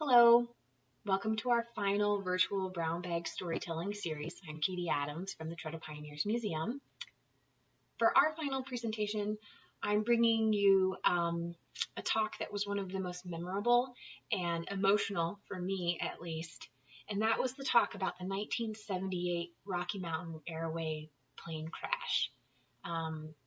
Hello, welcome to our final virtual brown bag storytelling series. I'm Katie Adams from the Tread of Pioneers Museum. For our final presentation, I'm bringing you a talk that was one of the most memorable and emotional, for me at least, and that was the talk about the 1978 Rocky Mountain Airways plane crash.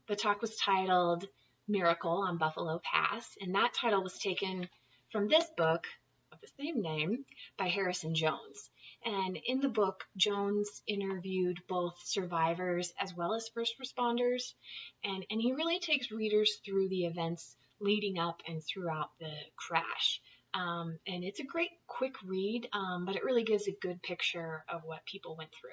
The talk was titled Miracle on Buffalo Pass, and that title was taken from this book of the same name by Harrison Jones. And in the book, Jones interviewed both survivors as well as first responders, and he really takes readers through the events leading up and throughout the crash. And it's a great quick read, but it really gives a good picture of what people went through.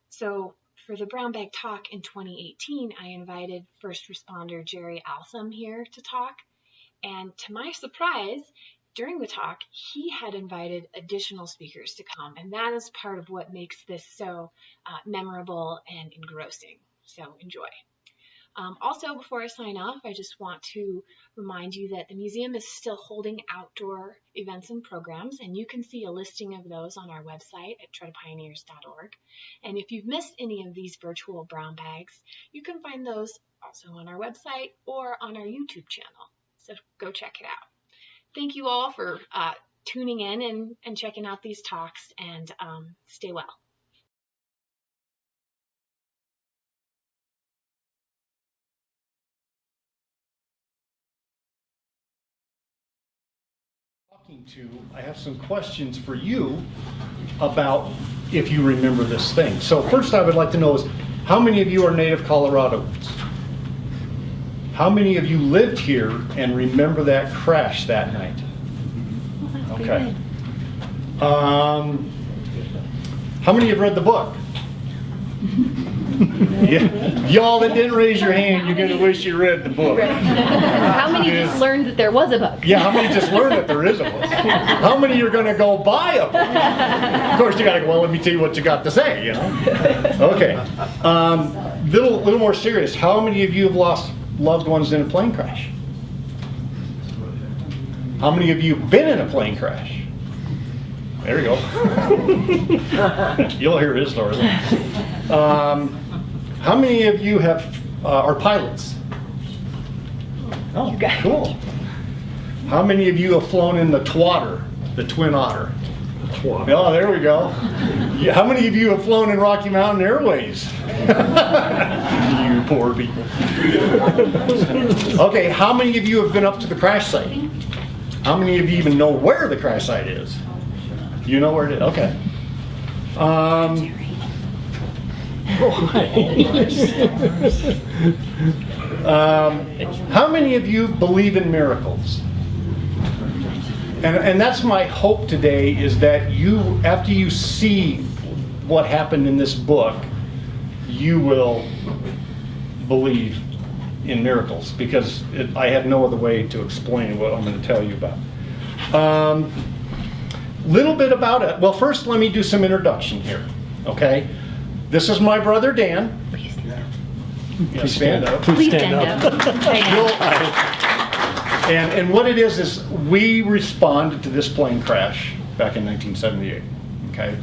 So for the Brown Bag Talk in 2018, I invited first responder Jerry Alsum here to talk, and to my surprise, during the talk, he had invited additional speakers to come, and that is part of what makes this so memorable and engrossing. So enjoy. Also, before I sign off, I just want to remind you that the museum is still holding outdoor events and programs, and you can see a listing of those on our website at treadofpioneers.org. And if you've missed any of these virtual brown bags, you can find those also on our website or on our YouTube channel. So go check it out. Thank you all for tuning in and checking out these talks, and stay well. I have some questions for you about if you remember this thing. So first I would like to know is, how many of you are native Coloradoans? How many of you lived here and remember that crash that night? Okay. How many have read the book? Yeah. Y'all that didn't raise your hand, you're going to wish you read the book. How many just learned that there was a book? Yeah, how many just learned that there is a book? How many are going to go buy a book? Of course, you got to go, well, let me tell you what you got to say, you know? Okay. Little more serious. How many of you have lost loved ones in a plane crash? How many of you have been in a plane crash? There you go. You'll hear his story. How many of you are pilots? Oh, cool. How many of you have flown in the Twatter, the Twin Otter? Oh, there we go. How many of you have flown in Rocky Mountain Airways? You poor people. Okay, how many of you have been up to the crash site? How many of you even know where the crash site is? You know where it is? Okay. How many of you believe in miracles? And that's my hope today, is that you, after you see what happened in this book, you will believe in miracles, because I have no other way to explain what I'm going to tell you about. Little bit about it. Well, first let me do some introduction here. Okay, this is my brother Dan. Please stand up. Yeah, stand up. Please stand up. And what it is we responded to this plane crash back in 1978. Okay,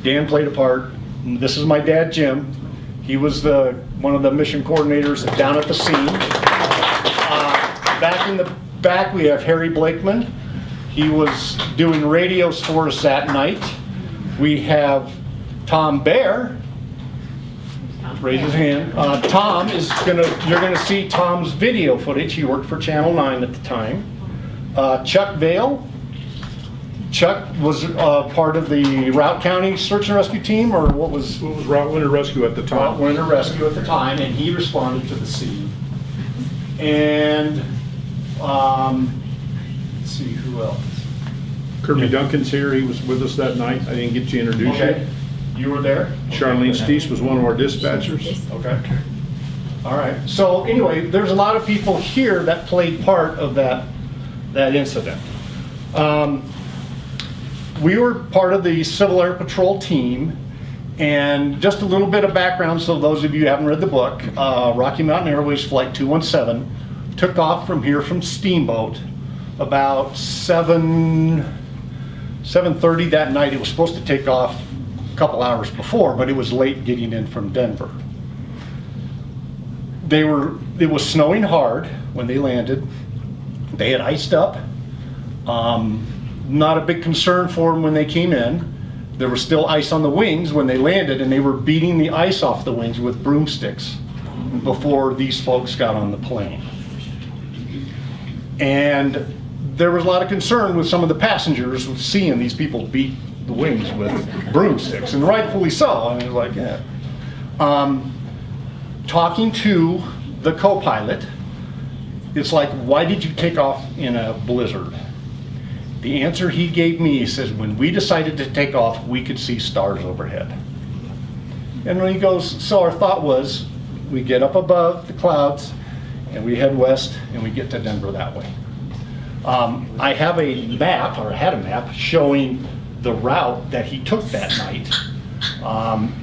Dan played a part. This is my dad, Jim. He was one of the mission coordinators down at the scene. Back in the back, we have Harry Blakeman. He was doing radios for us that night. We have Tom Bear. Raise his hand. Tom is you're gonna see Tom's video footage. He worked for Channel 9 at the time. Chuck Vale. Chuck was part of the Routt County Search and Rescue Team, or what was? It was Routt Winter Rescue at the time. Routt Winter Rescue at the time, and he responded to the scene. And let's see, who else? Kirby Duncan's here. He was with us that night. I didn't get to introduce Okay. You were there? Charlene Steese was one of our dispatchers. Okay. All right. So anyway, there's a lot of people here that played part of that incident. We were part of the Civil Air Patrol team, and just a little bit of background, so those of you who haven't read the book, Rocky Mountain Airways Flight 217 took off from here from Steamboat about 7 7:30 that night. It was supposed to take off a couple hours before, but it was late getting in from Denver. It was snowing hard when they landed. They had iced up. Not a big concern for them when they came in. There was still ice on the wings when they landed, and they were beating the ice off the wings with broomsticks before these folks got on the plane. And there was a lot of concern with some of the passengers with seeing these people beat the wings with broomsticks, and rightfully so. I mean, it was like, yeah. Talking to the co-pilot, it's like, why did you take off in a blizzard? The answer he gave me, he says, when we decided to take off, we could see stars overhead. And when he goes, so our thought was, we get up above the clouds, and we head west, and we get to Denver that way. I have a map, or I had a map, showing the route that he took that night.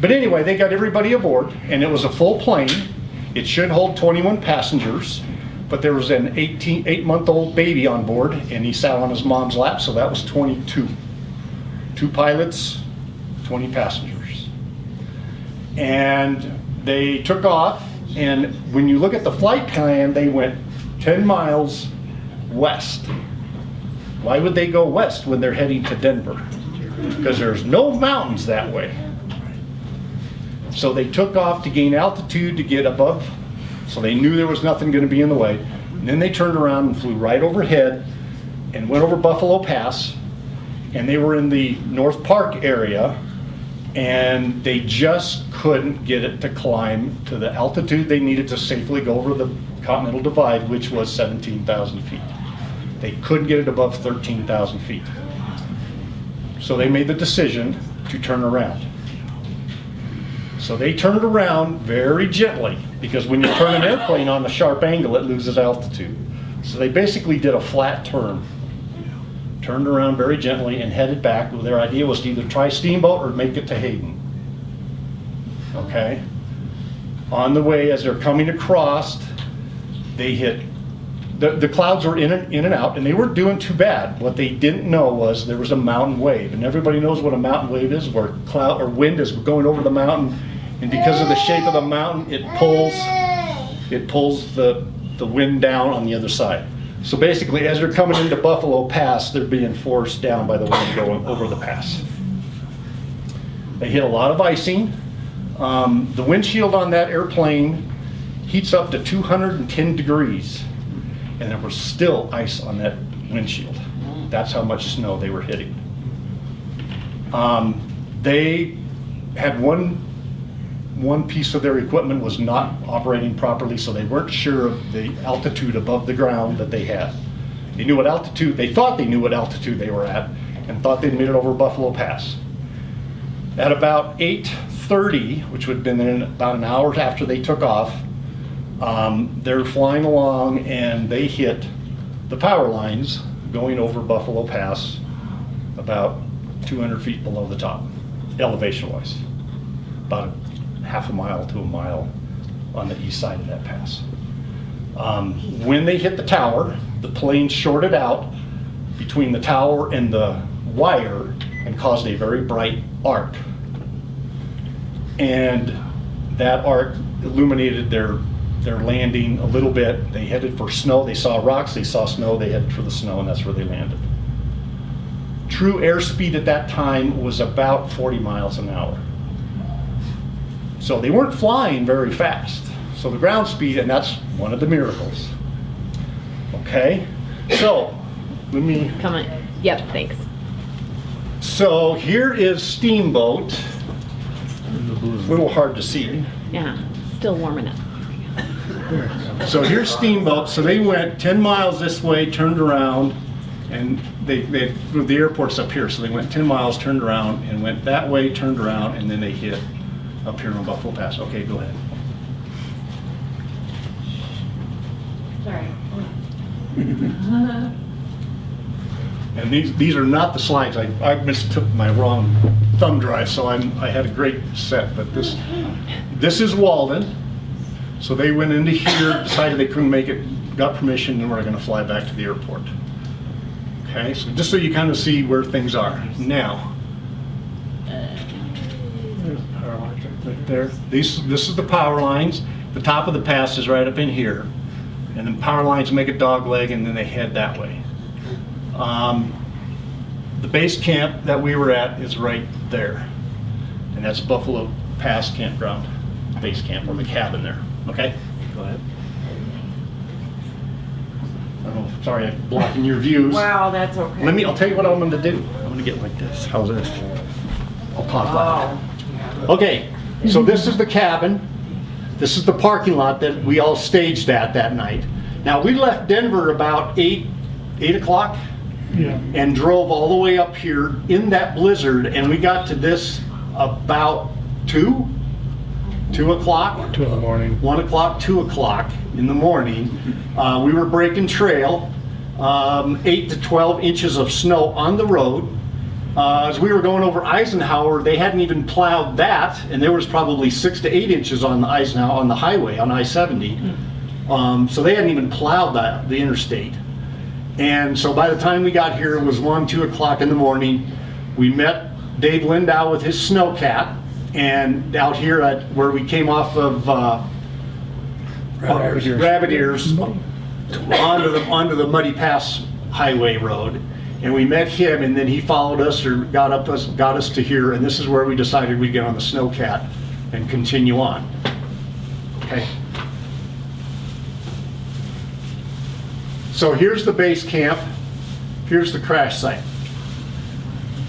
But anyway, they got everybody aboard, and it was a full plane. It should hold 21 passengers, but there was an 8-month-old baby on board, and he sat on his mom's lap, so that was 22. 2 pilots, 20 passengers. And they took off, and when you look at the flight plan, they went 10 miles west. Why would they go west when they're heading to Denver? Because there's no mountains that way. So they took off to gain altitude to get above, so they knew there was nothing going to be in the way. And then they turned around and flew right overhead and went over Buffalo Pass, and they were in the North Park area, and they just couldn't get it to climb to the altitude they needed to safely go over the Continental Divide, which was 17,000 feet. They couldn't get it above 13,000 feet. So they made the decision to turn around. So they turned around very gently, because when you turn an airplane on a sharp angle, it loses altitude. So they basically did a flat turn, turned around very gently and headed back. Well, their idea was to either try Steamboat or make it to Hayden. Okay? On the way, as they're coming across, they hit, the clouds were in and out, and they weren't doing too bad. What they didn't know was there was a mountain wave, and everybody knows what a mountain wave is, where cloud or wind is going over the mountain, and because of the shape of the mountain, it pulls the wind down on the other side. So basically, as they're coming into Buffalo Pass, they're being forced down by the wind going over the pass. They hit a lot of icing. The windshield on that airplane heats up to 210 degrees, and there was still ice on that windshield. That's how much snow they were hitting. They had one piece of their equipment was not operating properly, so they weren't sure of the altitude above the ground that they had. They knew what altitude, they thought they knew what altitude they were at, and thought they'd made it over Buffalo Pass. At about 8:30, which would have been in about an hour after they took off, they're flying along, and they hit the power lines going over Buffalo Pass about 200 feet below the top, elevation-wise. About half a mile to a mile on the east side of that pass. When they hit the tower, the plane shorted out between the tower and the wire and caused a very bright arc. And that arc illuminated their landing a little bit. They headed for snow. They saw rocks, they saw snow, they headed for the snow, and that's where they landed. True airspeed at that time was about 40 miles an hour. So they weren't flying very fast. So the ground speed, and that's one of the miracles. Okay, so let me... Come on. Yep, thanks. So here is Steamboat. A little hard to see. Yeah, still warm enough. So here's Steamboat. So they went 10 miles this way, turned around, and the airport's up here. So they went 10 miles, turned around, and went that way, turned around, and then they hit up here on Buffalo Pass. Okay, go ahead. Sorry. And these are not the slides. I mistook my wrong thumb drive, so I had a great set. But this is Walden. So they went into here, decided they couldn't make it, got permission, and we're going to fly back to the airport. Okay, so just so you kind of see where things are. Now, power lines right there. This is the power lines. The top of the pass is right up in here. And then power lines make a dog leg and then they head that way. The base camp that we were at is right there. And that's Buffalo Pass Campground base camp, or the cabin there. Okay? Go ahead. Oh, sorry, I'm blocking your views. Wow, that's okay. I'll tell you what I'm going to do. I'm going to get like this. How's this? I'll talk loud. Okay, so this is the cabin. This is the parking lot that we all staged at that night. Now, we left Denver about 8 o'clock and drove all the way up here in that blizzard, and we got to this about 2 o'clock. 2 in the morning. 1 o'clock, 2 o'clock in the morning. We were breaking trail, 8 to 12 inches of snow on the road. As we were going over Eisenhower, they hadn't even plowed that, and there was probably 6 to 8 inches on the Eisenhower, on the highway, on I-70. So they hadn't even plowed the interstate. And so by the time we got here, it was 1, 2 o'clock in the morning. We met Dave Lindau with his snowcat, and out here at where we came off of Rabbit Ears onto the Muddy Pass Highway Road, and we met him, and then he followed us or got us to here, and this is where we decided we'd get on the snowcat and continue on. Okay. So here's the base camp. Here's the crash site.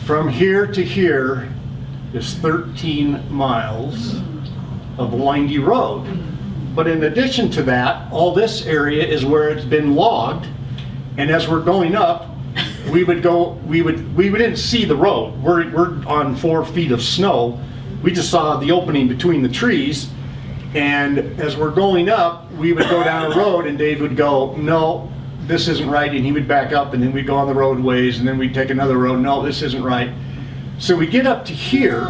From here to here is 13 miles of windy road. But in addition to that, all this area is where it's been logged. And as we're going up, we didn't see the road. We're on 4 feet of snow. We just saw the opening between the trees. And as we're going up, we would go down a road and Dave would go, no, this isn't right. And he would back up, and then we'd go on the roadways, and then we'd take another road. No, this isn't right. So we get up to here,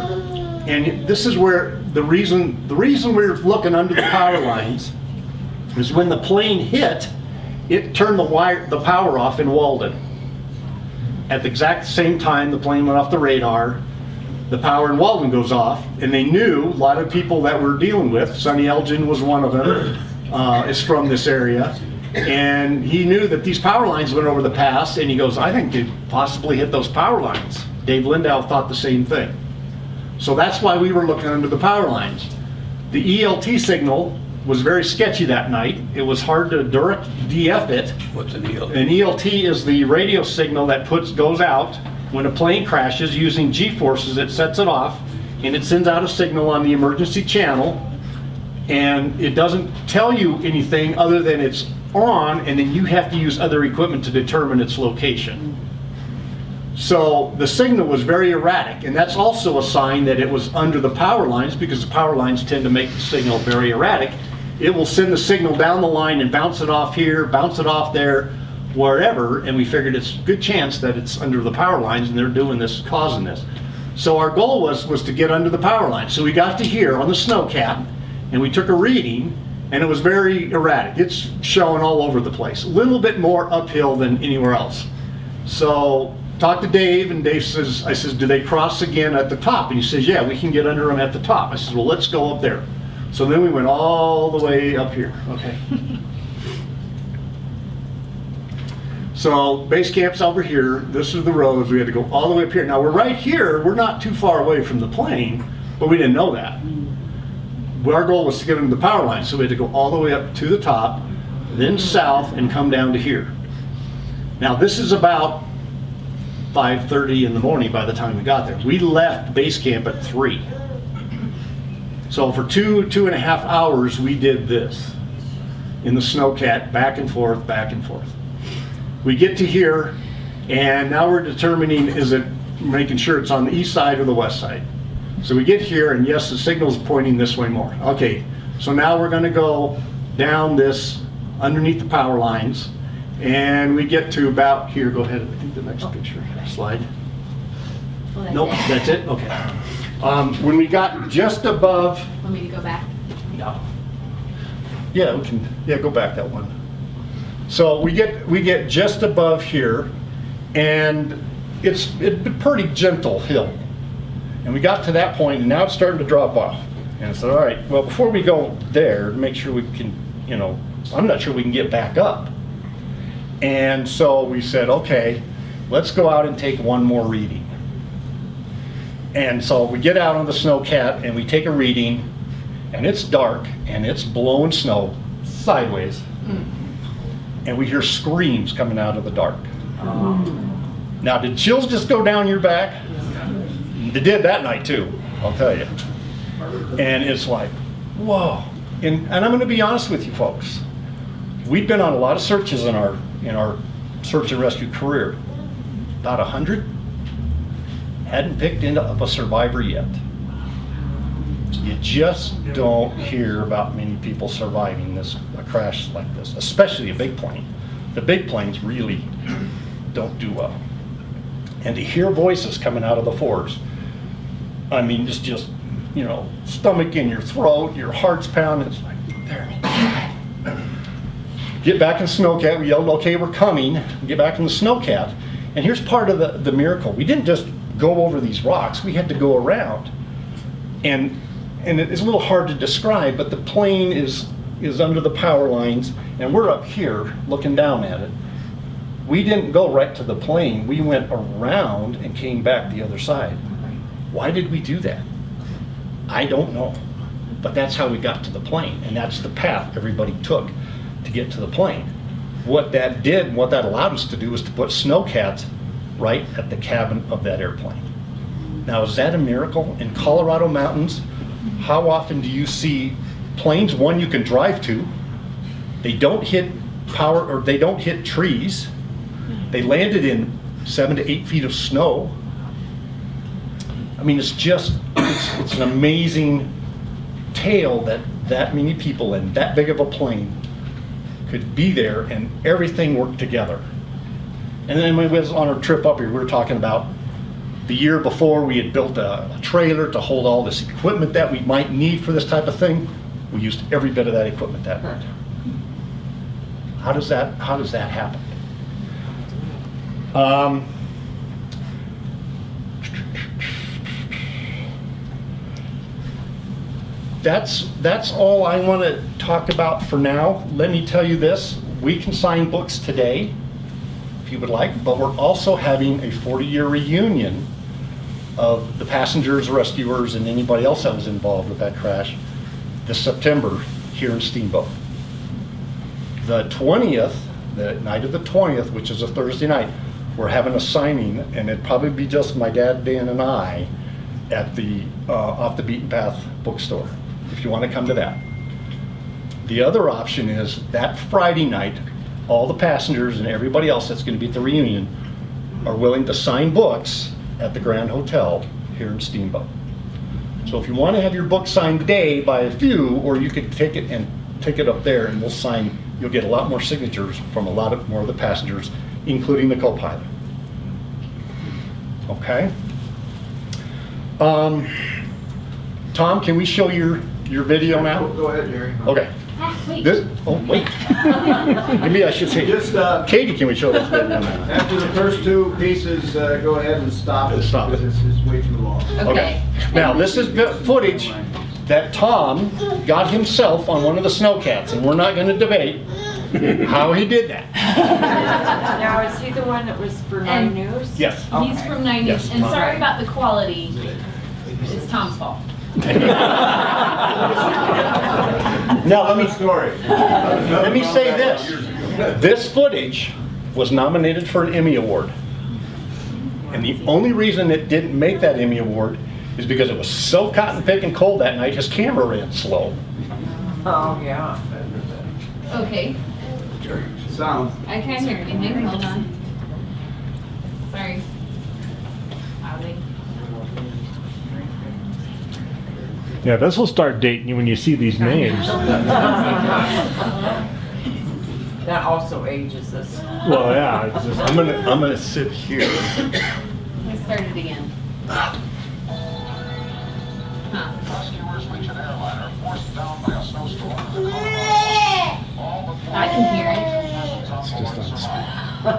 and this is where the reason we're looking under the power lines is when the plane hit, it turned the power off in Walden. At the exact same time the plane went off the radar, the power in Walden goes off, and they knew, a lot of people that we're dealing with, Sonny Elgin was one of them, is from this area, and he knew that these power lines went over the pass, and he goes, I think you'd possibly hit those power lines. Dave Lindau thought the same thing. So that's why we were looking under the power lines. The ELT signal was very sketchy that night. It was hard to direct DF it. What's an ELT? An ELT is the radio signal that goes out when a plane crashes using G-forces. It sets it off, and it sends out a signal on the emergency channel, and it doesn't tell you anything other than it's on, and then you have to use other equipment to determine its location. So the signal was very erratic, and that's also a sign that it was under the power lines, because the power lines tend to make the signal very erratic. It will send the signal down the line and bounce it off here, bounce it off there, wherever, and we figured it's a good chance that it's under the power lines and they're doing this, causing this. So our goal was to get under the power lines. So we got to here on the snowcat, and we took a reading, and it was very erratic. It's showing all over the place, a little bit more uphill than anywhere else. So talked to Dave, and Dave says, I says, do they cross again at the top? And he says, yeah, we can get under them at the top. I says, well, let's go up there. So then we went all the way up here. Okay. So base camp's over here. This is the roads. We had to go all the way up here. Now we're right here. We're not too far away from the plane, but we didn't know that. Our goal was to get into the power line, so we had to go all the way up to the top, then south, and come down to here. Now this is about 5:30 in the morning by the time we got there. We left base camp at 3. So for 2.5 hours, we did this in the snowcat, back and forth, back and forth. We get to here, and now we're determining, is it making sure it's on the east side or the west side? So we get here, and yes, the signal's pointing this way more. Okay, so now we're gonna go down this underneath the power lines, and we get to about here. Go ahead, I think the next picture, slide. Well, Nope, that's it, okay. When we got just above, Want me to go back? yeah, we can, yeah, go back that one. So we get just above here, And it's a pretty gentle hill. And we got to that point, and now it's starting to drop off. And I said, all right, well, before we go there, make sure we can, I'm not sure we can get back up. And so we said, okay, let's go out and take one more reading. And so we get out on the snowcat and we take a reading, and it's dark and it's blowing snow sideways. And we hear screams coming out of the dark. Now, did chills just go down your back? They did that night too, I'll tell you. And it's like, whoa. And I'm going to be honest with you folks. We've been on a lot of searches in our search and rescue career. About 100. Hadn't picked up a survivor yet. You just don't hear about many people surviving a crash like this, especially a big plane. The big planes really don't do well. And to hear voices coming out of the fours, I mean, it's just, stomach in your throat, your heart's pounding. It's like, there. Get back in the snowcat. We yelled, okay, we're coming. Get back in the snowcat. And here's part of the miracle. We didn't just go over these rocks. We had to go around. And it's a little hard to describe, but the plane is under the power lines, and we're up here looking down at it. We didn't go right to the plane. We went around and came back the other side. Why did we do that? I don't know. But that's how we got to the plane, and that's the path everybody took to get to the plane. What that did, what that allowed us to do, was to put snowcats right at the cabin of that airplane. Now, is that a miracle? In Colorado mountains, how often do you see planes, one you can drive to, they don't hit power, or they don't hit trees, they landed in 7 to 8 feet of snow. I mean, it's an amazing tale that many people in that big of a plane could be there and everything worked together. And then when we was on our trip up here, we were talking about the year before we had built a trailer to hold all this equipment that we might need for this type of thing. We used every bit of that equipment that night. How does that happen? That's all I want to talk about for now. Let me tell you this, we can sign books today if you would like, but we're also having a 40-year reunion of the passengers, rescuers, and anybody else that was involved with that crash this September here in Steamboat. The 20th, the night of the 20th, which is a Thursday night, we're having a signing, and it'd probably be just my dad, Dan, and I at the Off the Beaten Path bookstore, if you want to come to that. The other option is that Friday night, all the passengers and everybody else that's going to be at the reunion are willing to sign books at the Grand Hotel here in Steamboat. So if you want to have your book signed today by a few, or you could take it up there and we'll sign, you'll get a lot more signatures from a lot more of the passengers, including the co-pilot. Okay? Tom, can we show your video now? Go ahead, Jerry. Okay. Wait. Wait. Maybe I should say, Just, Katie, can we show this video now? After the first two pieces, go ahead and stop it. Stop it. Because it's way too long. Okay. Now, this is footage that Tom got himself on one of the snowcats, and we're not going to debate how he did that. Now, is he the one that was for 9 News? Yes. He's from 9 Yes. News, and sorry about the quality. It's Tom's fault. Now, let me say this. This footage was nominated for an Emmy Award. And the only reason it didn't make that Emmy Award is because it was so cotton picking cold that night, his camera ran slow. Oh, yeah. Okay. Sound. I can't hear anything. Hold on. Sorry. Outing. Yeah, this will start dating you when you see these names. That also ages us. Well, yeah, it's just, I'm gonna sit here. Let's start it again. Huh. Rescuers reach an airliner forced down by a snowstorm in the I can hear it. it's just on speed.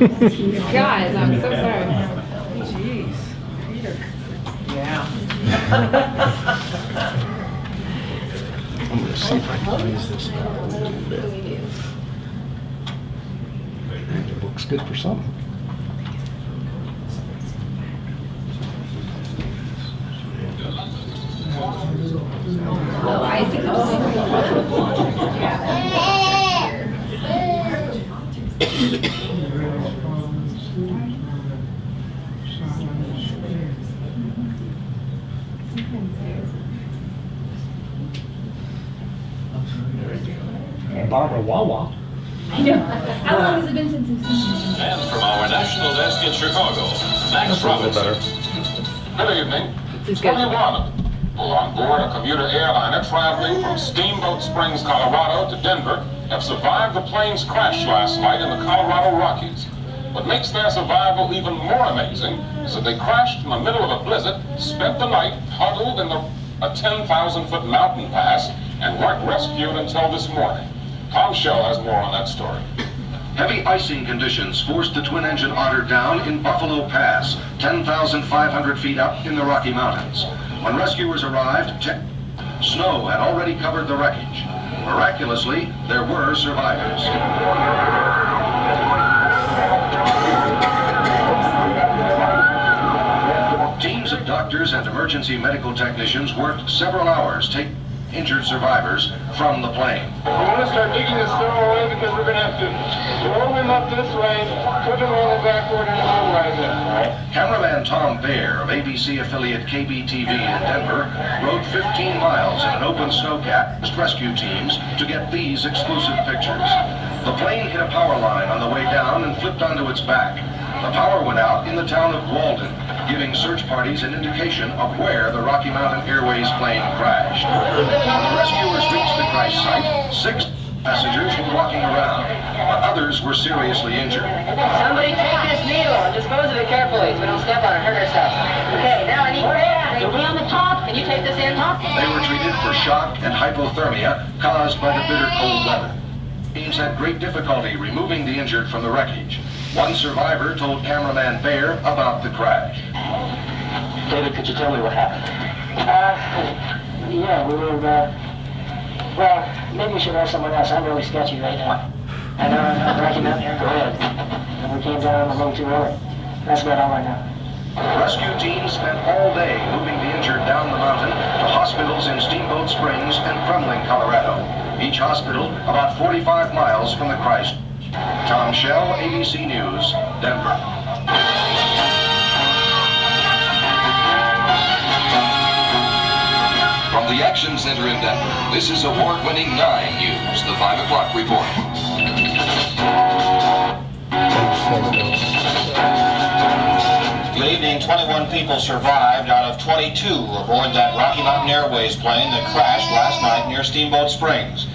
Guys, I'm so sorry. I'm gonna see if I can raise this up a little bit. It looks good for something. Barbara Wawa. I know. How long has it been since we've seen you? And from our national desk in Chicago, Max Robinson. Good evening. This is good. 21 people on board a commuter airliner traveling from Steamboat Springs, Colorado to Denver have survived the plane's crash last night in the Colorado Rockies. What makes their survival even more amazing is that they crashed in the middle of a blizzard, spent the night huddled in a 10,000-foot mountain pass, and weren't rescued until this morning. Tom Shell has more on that story. Heavy icing conditions forced the twin-engine Otter down in Buffalo Pass, 10,500 feet up in the Rocky Mountains. When rescuers arrived, snow had already covered the wreckage. Miraculously, there were survivors. Teams of doctors and emergency medical technicians worked several hours taking injured survivors from the plane. We're going to start digging the snow away because we're going to have to roll him up this way, put him on the backward, and immobilize him. Cameraman Tom Baer of ABC affiliate KBTV in Denver rode 15 miles in an open snowcat with rescue teams to get these exclusive pictures. The plane hit a power line on the way down and flipped onto its back. The power went out in the town of Walden, giving search parties an indication of where the Rocky Mountain Airways plane crashed. When the rescuers reached the crash site, 6 passengers were walking around, but others were seriously injured. Somebody take this needle and dispose of it carefully so we don't step on it and hurt ourselves. Okay, now I need you'll be on the top. Can you take this in? They were treated for shock and hypothermia caused by the bitter cold weather. Teams had great difficulty removing the injured from the wreckage. One survivor told cameraman Baer about the crash. David, could you tell me what happened? Yeah, we were, well, maybe we should ask someone else. I'm really sketchy right now. I know I'm Rocky Mountain Airways, and we came down a little too early. That's about all I know. Rescue teams spent all day moving the injured down the mountain to hospitals in Steamboat Springs and Krumling, Colorado. Each hospital about 45 miles from the crash. Tom Shell, ABC News, Denver. From the Action Center in Denver, this is award-winning 9 News, the 5 o'clock report. Good evening. 21 people survived out of 22 aboard that Rocky Mountain Airways plane that crashed last night near Steamboat Springs.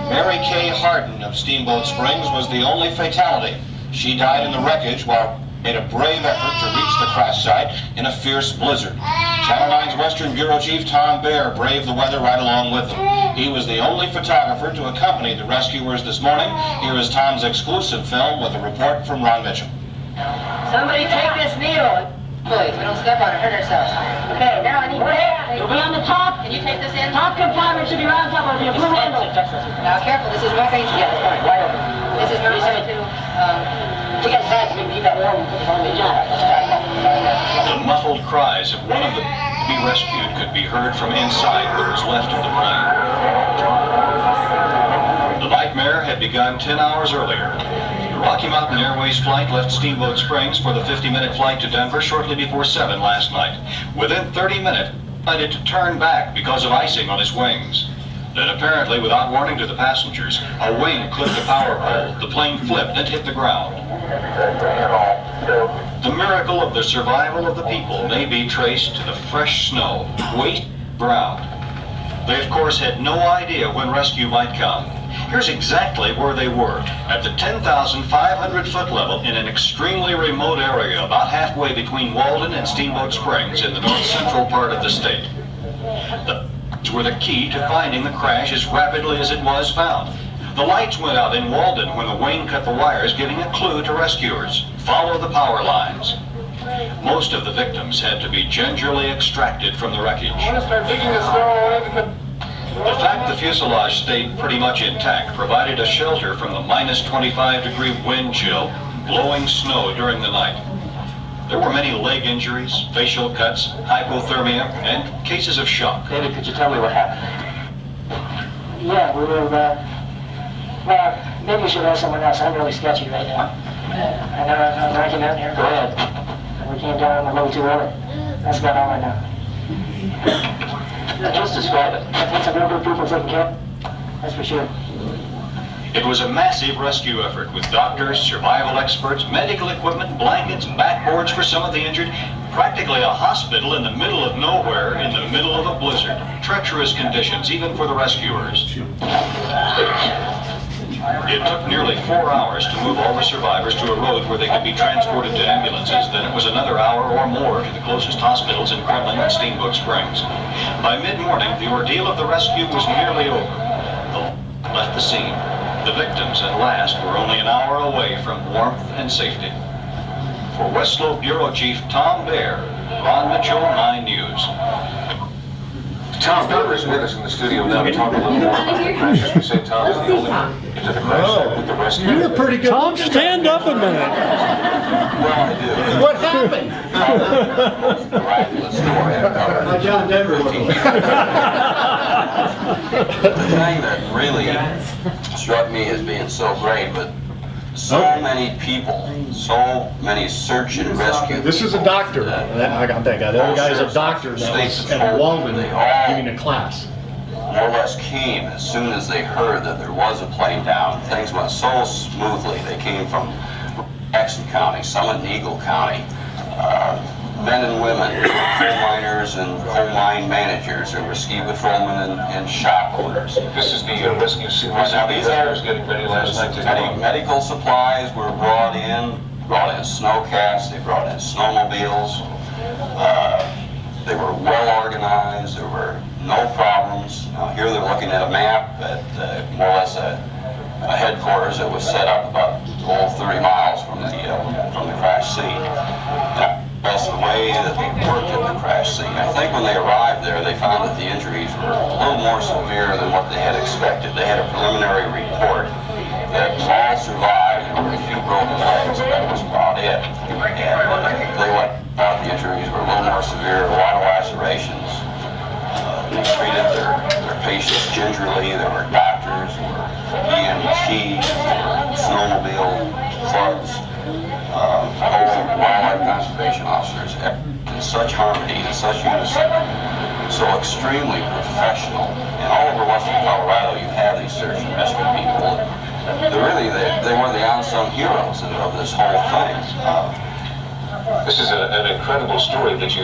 Mary Kay Harden of Steamboat Springs was the only fatality. She died in the wreckage while made a brave effort to reach the crash site in a fierce blizzard. Channel 9's Western Bureau Chief Tom Baer braved the weather right along with them. He was the only photographer to accompany the rescuers this morning. Here is Tom's exclusive film with a report from Ron Mitchell. Somebody take this needle. Please, we don't step on it, hurt ourselves. Okay, now I need you'll be on the top. Can you take this in? Top compartment should be right on top of you. Blue handle. Now careful, this is not going to get this point. Wide open. This is number 72. To get back, we need that warm on the job. The muffled cries of one of the to be rescued could be heard from inside what was left of the plane. The nightmare had begun 10 hours earlier. The Rocky Mountain Airways flight left Steamboat Springs for the 50-minute flight to Denver shortly before 7 last night. Within 30 minutes, it decided to turn back because of icing on its wings. Then apparently, without warning to the passengers, a wing clipped a power pole. The plane flipped and hit the ground. The miracle of the survival of the people may be traced to the fresh snow, waist ground. They, of course, had no idea when rescue might come. Here's exactly where they were, at the 10,500-foot level in an extremely remote area about halfway between Walden and Steamboat Springs in the north-central part of the state. The were the key to finding the crash as rapidly as it was found. The lights went out in Walden when the Wayne cut the wires, giving a clue to rescuers. Follow the power lines. Most of the victims had to be gingerly extracted from the wreckage. The fact the fuselage stayed pretty much intact provided a shelter from the minus 25-degree wind chill, blowing snow during the night. There were many leg injuries, facial cuts, hypothermia, and cases of shock. David, could you tell me what happened? Yeah, we were, well, maybe we should ask someone else. I'm really sketchy right now. I know I'm Rocky Mountain Airways. Go ahead. We came down on the low too early. That's about all I know. Just describe it. I think some real good people taking care. That's for sure. It was a massive rescue effort with doctors, survival experts, medical equipment, blankets, backboards for some of the injured, practically a hospital in the middle of nowhere in the middle of a blizzard. Treacherous conditions even for the rescuers. It took nearly 4 hours to move all the survivors to a road where they could be transported to ambulances. Then it was another hour or more to the closest hospitals in Kremlin and Steamboat Springs. By mid-morning, the ordeal of the rescue was nearly over. The left the scene. The victims, at last, were only an hour away from warmth and safety. For West Slope Bureau Chief Tom Baer, Ron Mitchell, 9 News. Tom Baer is with us in the studio now to talk a little more about the crash. As we say, Tom is the only one into the crash site with the rescue. You were pretty good. Tom, stand up a minute. Well, I do. What happened? Miraculous story. My John Denver. The thing that really struck me as being so great, but so many people, so many search and rescue. This is a doctor. I got that guy. The other guy is a doctor that was at Walden giving a class. More or less came as soon as they heard that there was a plane down. Things went so smoothly. They came from Jackson County, some in Eagle County, men and women, coal miners and coal mine managers. There were ski patrolmen and shop owners. This is the rescue series. Now these I was getting ready last night to go. medical supplies were brought in snowcats, they brought in snowmobiles. They were well organized, there were no problems. Now here they're looking at a map at more or less a headquarters that was set up about 30 miles from the crash scene. That's the way that they worked at the crash scene. I think when they arrived there, they found that the injuries were a little more severe than what they had expected. They had a preliminary report that all survived. There were a few broken legs, but that was about it. And they went out, the injuries were a little more severe, a lot of lacerations. They treated their patients gingerly. There were doctors, there were EMTs, there were snowmobile clubs, wildlife conservation officers, in such harmony, in such unison, so extremely professional. And all over western Colorado, you have these search and rescue people. They were the unsung heroes of this whole thing. This is an incredible story that you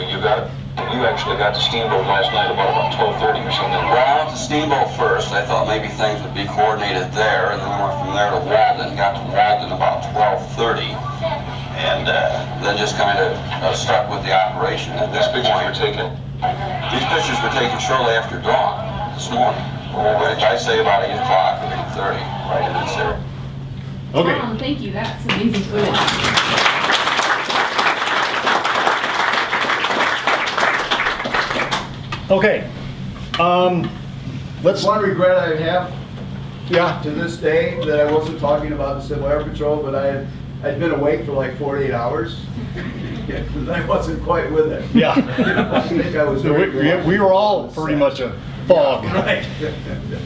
actually got to Steamboat last night about 12:30 or something. Well, I went to Steamboat first. I thought maybe things would be coordinated there, and then I went from there to Walden. Got to Walden about 12:30, and then just kind of stuck with the operation at this point. These pictures were taken shortly after dawn this morning. I'd say about 8 o'clock or 8:30, right in this area. Okay. Tom, thank you. That's amazing footage. Okay. Let's. One regret I have Yeah. to this day that I wasn't talking about the Civil Air Patrol, but I'd been awake for like 48 hours. Because I wasn't quite with it. Yeah. I think I was. We were all pretty much a fog. Right.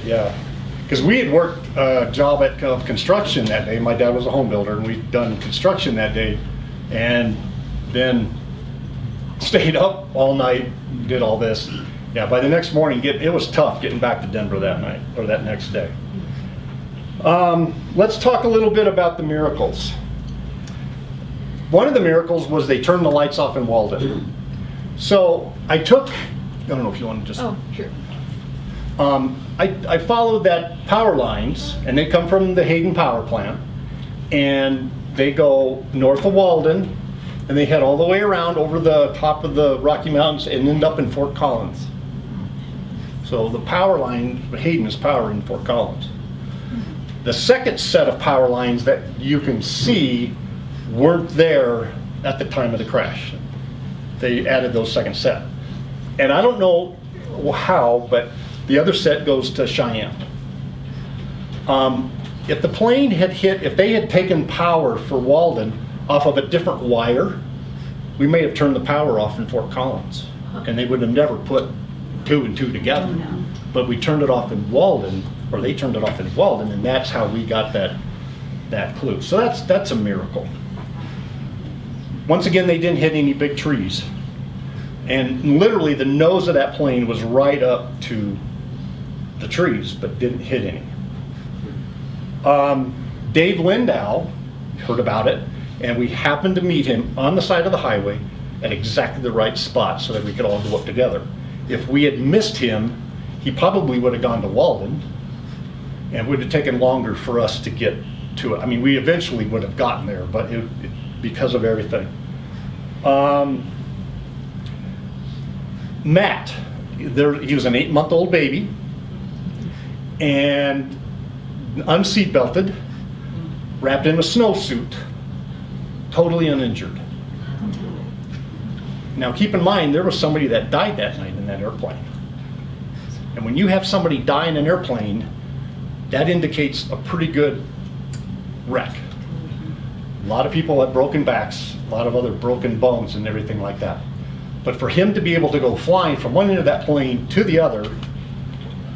Yeah. Because we had worked a job of construction that day. My dad was a home builder, and we'd done construction that day, and then stayed up all night, did all this. Yeah, by the next morning, it was tough getting back to Denver that night, or that next day. Let's talk a little bit about the miracles. One of the miracles was they turned the lights off in Walden. So I don't know if you want to just... Oh, sure. I followed that power lines, and they come from the Hayden power plant, and they go north of Walden, and they head all the way around over the top of the Rocky Mountains and end up in Fort Collins. So the power line, Hayden is powering Fort Collins. The second set of power lines that you can see weren't there at the time of the crash. They added those second set. And I don't know how, but the other set goes to Cheyenne. If the plane had hit, if they had taken power for Walden off of a different wire, we may have turned the power off in Fort Collins, and they would have never put 2 and 2 together. But we turned it off in Walden, or they turned it off in Walden, and that's how we got that clue. So that's a miracle. Once again, they didn't hit any big trees. And literally the nose of that plane was right up to the trees, but didn't hit any. Dave Lindow heard about it, and we happened to meet him on the side of the highway at exactly the right spot so that we could all go up together. If we had missed him, he probably would have gone to Walden, and it would have taken longer for us to get to it. I mean, we eventually would have gotten there, but because of everything. Matt, he was an 8-month-old baby, and unseatbelted, wrapped in a snowsuit, totally uninjured. Now keep in mind, there was somebody that died that night in that airplane. And when you have somebody die in an airplane, that indicates a pretty good wreck. A lot of people have broken backs, a lot of other broken bones and everything like that. But for him to be able to go flying from one end of that plane to the other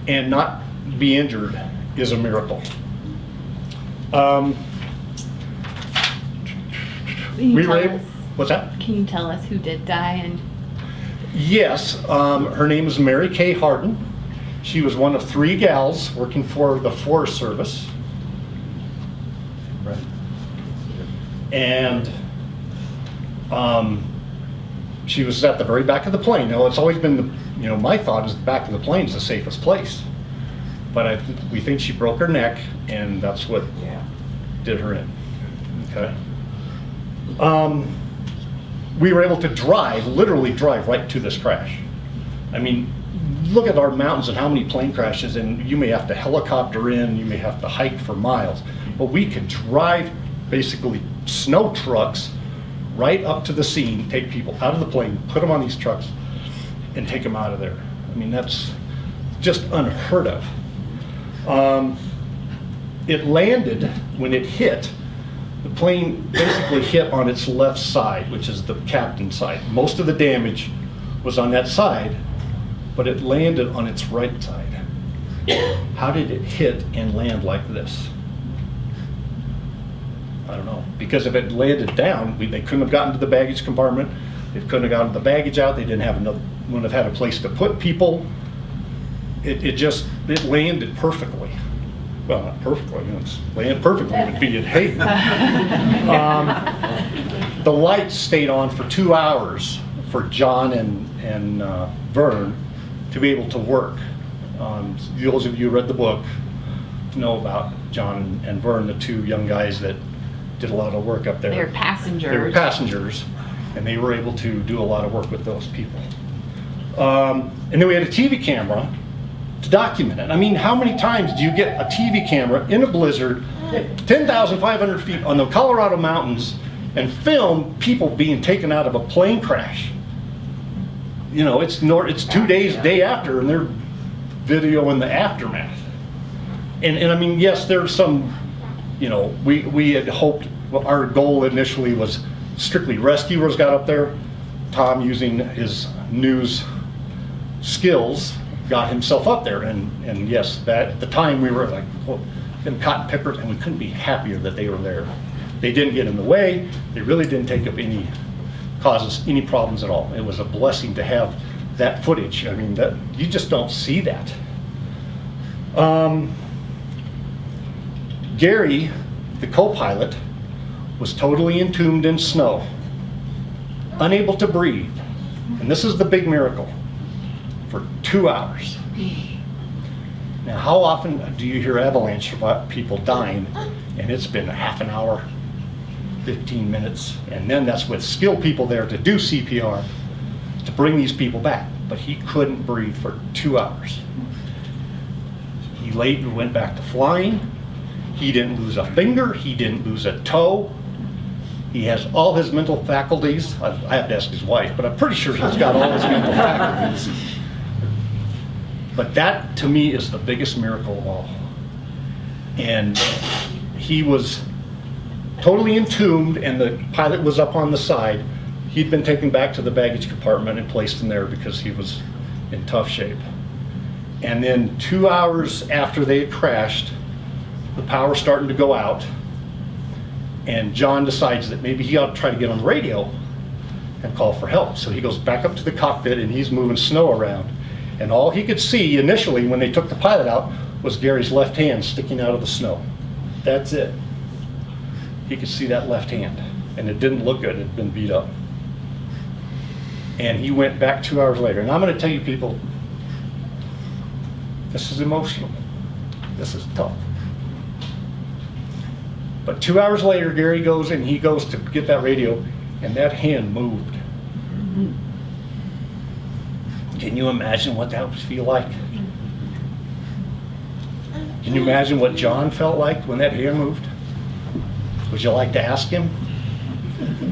and not be injured is a miracle. What's that? Can you tell us who did die? And yes, her name is Mary Kay Harden. She was one of 3 gals working for the Forest Service. Right. And she was at the very back of the plane. Now, it's always been, my thought is the back of the plane is the safest place. But we think she broke her neck, and that's what did her in. Okay. We were able to literally drive right to this crash. I mean, look at our mountains and how many plane crashes, and you may have to helicopter in, you may have to hike for miles, but we could drive basically snow trucks right up to the scene, take people out of the plane, put them on these trucks, and take them out of there. I mean, that's just unheard of. It landed, when it hit, the plane basically hit on its left side, which is the captain's side. Most of the damage was on that side, but it landed on its right side. How did it hit and land like this? I don't know. Because if it landed down, they couldn't have gotten to the baggage compartment. They couldn't have gotten the baggage out. They wouldn't have had a place to put people. It landed perfectly. Well, not perfectly. Land perfectly would be at Hayden. The lights stayed on for 2 hours for John and Vern to be able to work. Those of you who read the book know about John and Vern, the 2 young guys that did a lot of work up there. They were passengers. They were passengers, and they were able to do a lot of work with those people. And then we had a TV camera to document it. I mean, how many times do you get a TV camera in a blizzard, 10,500 feet on the Colorado mountains, and film people being taken out of a plane crash? It's 2 days, day after, and they're videoing the aftermath. And I mean, yes, there's some, we had hoped, our goal initially was strictly rescuers got up there. Tom, using his news skills, got himself up there, and yes, that at the time we were like, them cotton pickers, and we couldn't be happier that they were there. They didn't get in the way. They really didn't cause us any problems at all. It was a blessing to have that footage. I mean, that you just don't see that. Gary, the co-pilot, was totally entombed in snow, unable to breathe, and this is the big miracle, for 2 hours. Now, how often do you hear avalanche about people dying, and it's been a half an hour, 15 minutes, and then that's with skilled people there to do CPR to bring these people back, but he couldn't breathe for 2 hours. He went back to flying. He didn't lose a finger. He didn't lose a toe. He has all his mental faculties. I have to ask his wife, but I'm pretty sure he's got all his mental faculties. But that, to me, is the biggest miracle of all. And he was totally entombed, and the pilot was up on the side. He'd been taken back to the baggage compartment and placed in there because he was in tough shape. And then 2 hours after they had crashed, the power's starting to go out, and John decides that maybe he ought to try to get on the radio and call for help. So he goes back up to the cockpit, and he's moving snow around. And all he could see initially when they took the pilot out was Gary's left hand sticking out of the snow. That's it. He could see that left hand, and it didn't look good. It had been beat up. And he went back 2 hours later. And I'm going to tell you people, this is emotional. This is tough. But 2 hours later, Gary goes and he goes to get that radio, and that hand moved. Can you imagine what that would feel like? Can you imagine what John felt like when that hand moved? Would you like to ask him?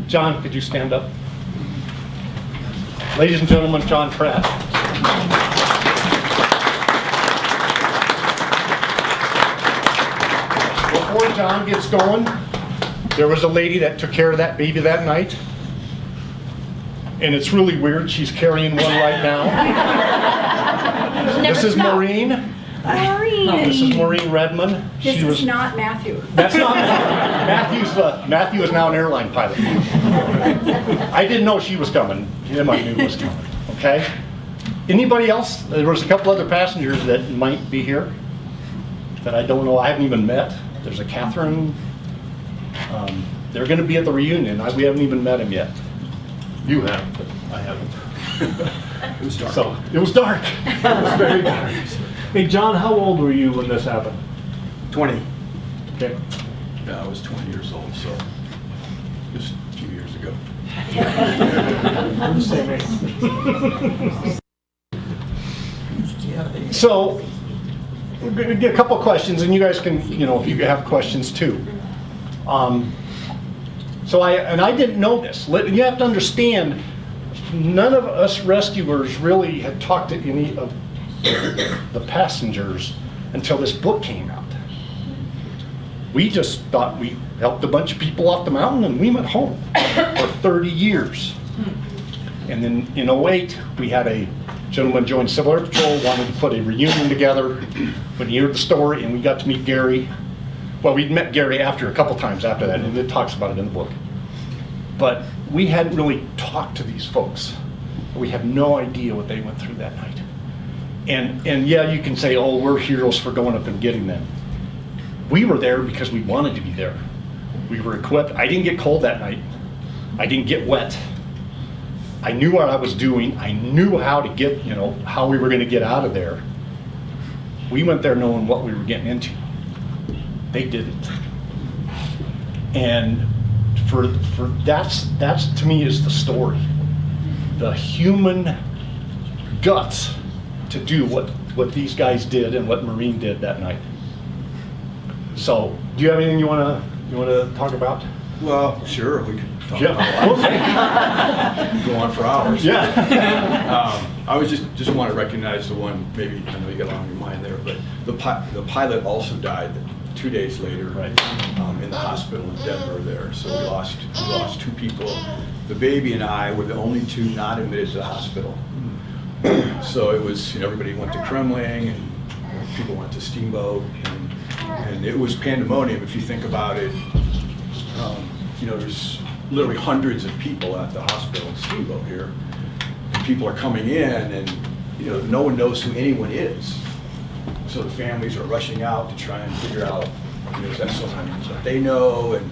John, could you stand up? Ladies and gentlemen, John Pratt. Before John gets going, there was a lady that took care of that baby that night. And it's really weird, she's carrying one right now. This is Maureen. Maureen. This is Maureen Redmond. This is not Matthew. That's not Matthew is now an airline pilot. I didn't know she was coming. Him I knew was coming. Okay? Anybody else? There was a couple other passengers that might be here that I don't know. I haven't even met. There's a Catherine. They're going to be at the reunion. We haven't even met him yet. You have, but I haven't. It was dark. So it was dark. It was very dark. Hey, John, how old were you when this happened? 20. Okay. Yeah, I was 20 years old, so just a few years ago. I'm the same age. So, we're going to get a couple of questions, and you guys can, if you have questions too. So I didn't know this. You have to understand, none of us rescuers really had talked to any of the passengers until this book came out. We just thought we helped a bunch of people off the mountain and we went home for 30 years. And then in 2008, we had a gentleman join Civil Air Patrol, wanted to put a reunion together when he heard the story, and we got to meet Gary. Well, we'd met Gary a couple times after that, and it talks about it in the book. But we hadn't really talked to these folks. We have no idea what they went through that night. And yeah, you can say, oh, we're heroes for going up and getting them. We were there because we wanted to be there. We were equipped. I didn't get cold that night. I didn't get wet. I knew what I was doing. I knew how to get, how we were going to get out of there. We went there knowing what we were getting into. They didn't. And for that's to me is the story. The human guts to do what these guys did and what Maureen did that night. So, do you have anything you want to talk about? Well, sure, we could talk about go on for hours. Yeah. I was just want to recognize the one, maybe, I know you got a lot on your mind there, but the pilot also died 2 days later, right, in the hospital in Denver there. So we lost 2 people. The baby and I were the only 2 not admitted to the hospital. So it was, everybody went to Kremling, and people went to Steamboat, and it was pandemonium if you think about it. There's literally hundreds of people at the hospital in Steamboat here. And people are coming in, and no one knows who anyone is. So the families are rushing out to try and figure out, is that someone that they know, and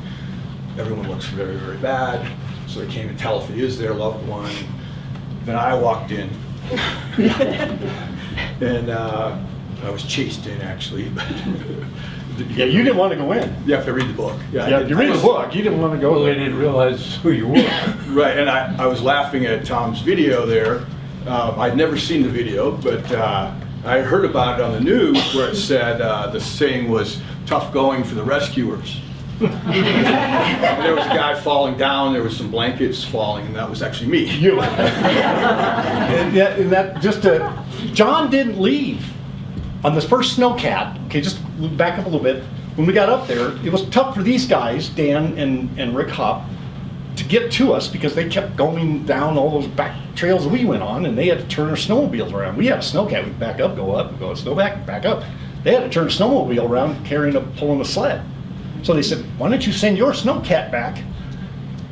everyone looks very, very bad. So they came to tell if it is their loved one. Then I walked in, and I was chased in actually. Yeah, you didn't want to go in. You have to read the book. Yeah, you read the book. You didn't want to go. Well, they didn't realize who you were. Right, and I was laughing at Tom's video there. I'd never seen the video, but I heard about it on the news where it said the saying was tough going for the rescuers. And there was a guy falling down, there was some blankets falling, and that was actually me. You. and that just John didn't leave on this first snowcat. Okay, just back up a little bit. When we got up there, it was tough for these guys, Dan and Rick Hopp, to get to us because they kept going down all those back trails we went on, and they had to turn their snowmobiles around. We had a snowcat, we'd back up, go up, go snow back up. They had to turn a snowmobile around pulling a sled. So they said, why don't you send your snowcat back,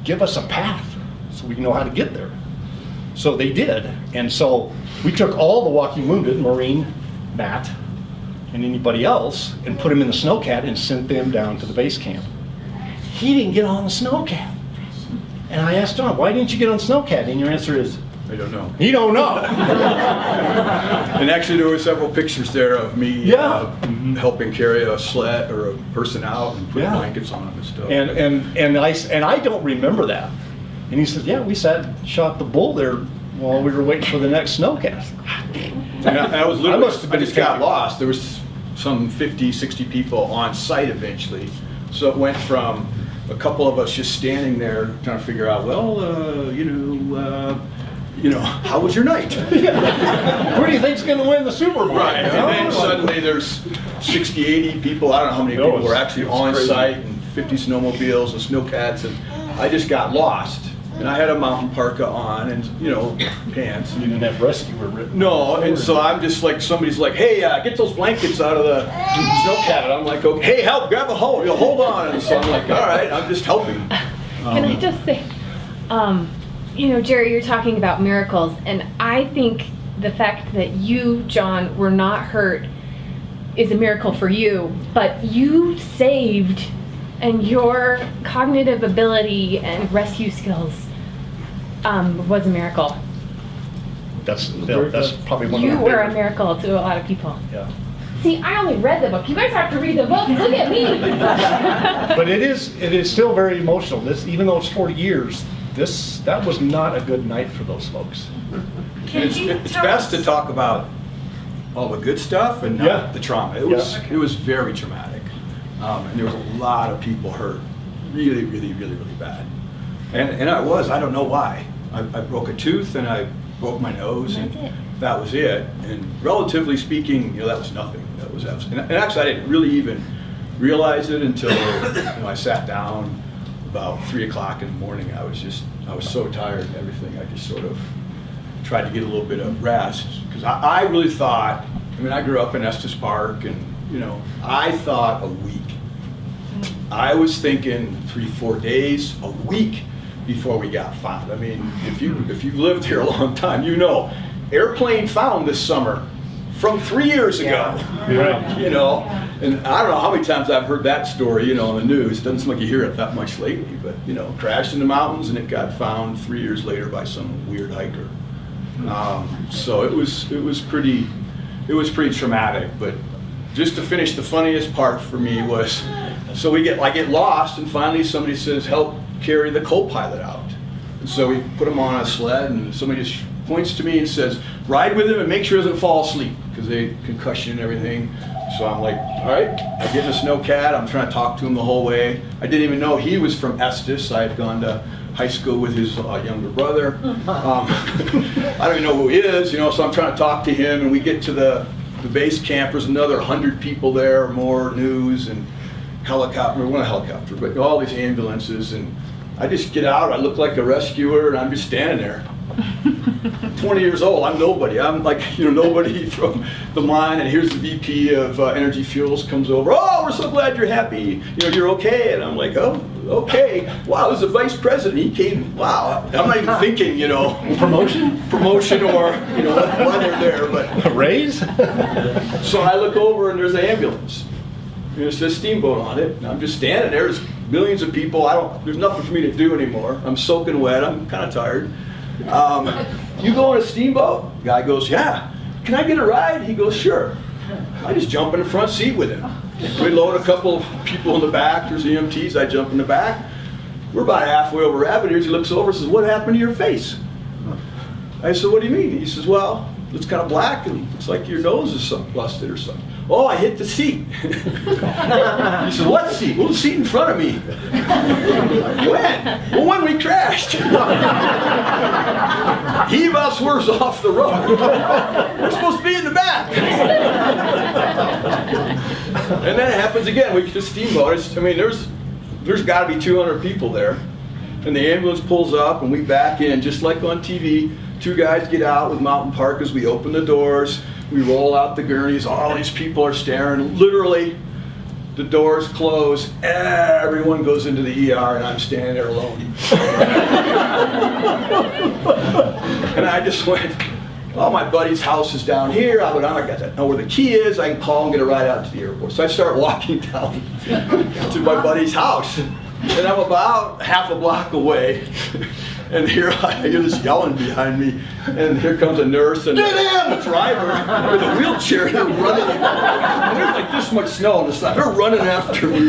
give us a path so we know how to get there. So they did, and so we took all the walking wounded, Maureen, Matt, and anybody else, and put them in the snowcat and sent them down to the base camp. He didn't get on the snowcat. And I asked John, why didn't you get on snowcat? And your answer is, I don't know. He don't know. And actually there were several pictures there of me helping carry a sled or a person out and put blankets on them and stuff. And I don't remember that. And he said, yeah, we shot the bull there while we were waiting for the next snowcast. And I was literally, I just got lost. There was some 50, 60 people on site eventually. So it went from a couple of us just standing there trying to figure out, well, how was your night? Who do you think's going to win the Super Bowl? Right, and then suddenly there's 60, 80 people, I don't know how many people were actually on site, and 50 snowmobiles and snowcats, and I just got lost. And I had a mountain parka on and, pants. You didn't have rescuer written. No, and so I'm just like, somebody's like, hey, get those blankets out of the snowcat. And I'm like, okay, hey, help, grab a hold, hold on. And so I'm like, all right, I'm just helping. Can I just say, Jerry, you're talking about miracles, and I think the fact that you, John, were not hurt is a miracle for you, but you saved, and your cognitive ability and rescue skills was a miracle. That's probably one of the You were a miracle to a lot of people. Yeah. See, I only read the book. You guys have to read the book. Look at me. But it is still very emotional. Even though it's 40 years, that was not a good night for those folks. It's best to talk about all the good stuff and not the trauma. It was very traumatic, and there was a lot of people hurt, really, really, really, really bad. And I don't know why. I broke a tooth and I broke my nose, and that was it. And relatively speaking, that was nothing. That was absolutely. And actually, I didn't really even realize it until I sat down about 3 o'clock in the morning. I was so tired and everything. I just sort of tried to get a little bit of rest, because I really thought, I grew up in Estes Park, and I thought a week. I was thinking 3-4 days, a week before we got found. If you've lived here a long time, airplane found this summer from 3 years ago. And I don't know how many times I've heard that story, on the news. It doesn't seem like you hear it that much lately, but crashed in the mountains and it got found 3 years later by some weird hiker. So it was pretty traumatic. But just to finish, the funniest part for me was, so I get lost, and finally somebody says, help carry the co-pilot out. And so we put him on a sled, and somebody just points to me and says, ride with him and make sure he doesn't fall asleep, because they concussion and everything. So I'm like, all right, I get in a snowcat, I'm trying to talk to him the whole way. I didn't even know he was from Estes. I had gone to high school with his younger brother. I don't even know who he is, so I'm trying to talk to him, and we get to the base camp. There's another 100 people there, more news, and helicopter, but all these ambulances, and I just get out, I look like a rescuer, and I'm just standing there. 20 years old, I'm nobody. I'm like, nobody from the mine, and here's the VP of Energy Fuels comes over. Oh, we're so glad you're happy. You're okay. And I'm like, oh, okay. Wow, this is the vice president. He came, wow. I'm not even thinking, Promotion or, why they're there, but. A raise? So I look over and there's an ambulance. It says Steamboat on it, and I'm just standing there. There's millions of people. There's nothing for me to do anymore. I'm soaking wet. I'm kind of tired. You go on a Steamboat? Guy goes, yeah. Can I get a ride? He goes, sure. I just jump in the front seat with him. We load a couple of people in the back. There's EMTs. I jump in the back. We're about halfway over Rabbit Ears. He looks over and says, what happened to your face? I said, what do you mean? He says, well, looks kind of black and looks like your nose is something busted or something. Oh, I hit the seat. He said, what seat? Well, the seat in front of me. When? Well, when we crashed. He about swerves off the road. We're supposed to be in the back. And then it happens again. We get to Steamboat. I mean, there's got to be 200 people there. And the ambulance pulls up and we back in, just like on TV. 2 guys get out with mountain parkas. We open the doors. We roll out the gurneys. All these people are staring. Literally, the doors close. Everyone goes into the ER, and I'm standing there alone. And I just went, oh, my buddy's house is down here. I went, I got to know where the key is. I can call and get a ride out to the airport. So I start walking down to my buddy's house. And I'm about half a block away. And here I hear this yelling behind me, and here comes a nurse and a driver with a wheelchair. They're running. And there's like this much snow on the side. They're running after me.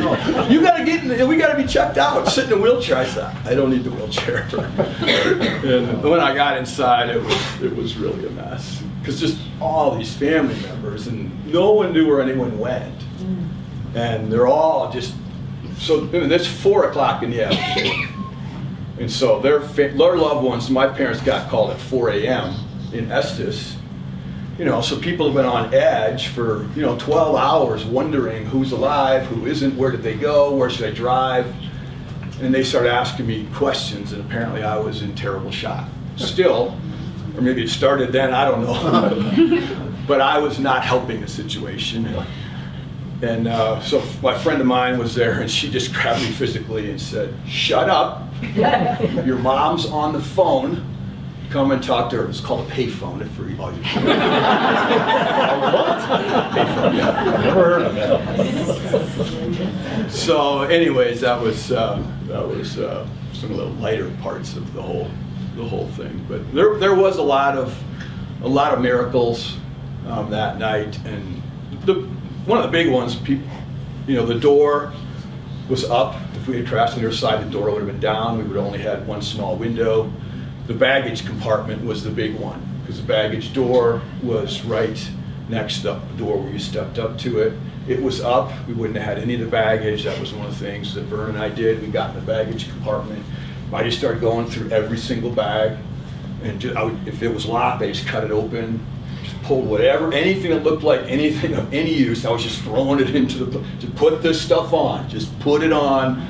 You gotta get in. We gotta be checked out. Sit in a wheelchair. I said, I don't need the wheelchair. And when I got inside, it was really a mess because just all these family members, and no one knew where anyone went, and they're all just so. I mean, it's 4 o'clock in the afternoon. And so their loved ones, my parents got called at 4 a.m. in Estes. You know, so people have been on edge for, 12 hours wondering who's alive, who isn't, where did they go, where should I drive? And they started asking me questions, and apparently I was in terrible shock. Still, or maybe it started then, I don't know. But I was not helping the situation. And so my friend of mine was there, and she just grabbed me physically and said, shut up. Your mom's on the phone. Come and talk to her. It's called a payphone. For all you. What? Payphone. Yeah. Never heard of it. So, anyways, that was some of the lighter parts of the whole thing. But there was a lot of miracles that night, and one of the big ones, the door was up. If we had crashed on the other side, the door would have been down. We would have only had one small window. The baggage compartment was the big one, because the baggage door was right next to the door where you stepped up to it. It was up. We wouldn't have had any of the baggage. That was one of the things that Vern and I did. We got in the baggage compartment. I just started going through every single bag, and if it was locked, I just cut it open. Pulled whatever, anything that looked like anything of any use, I was just throwing it into to put this stuff on, just put it on.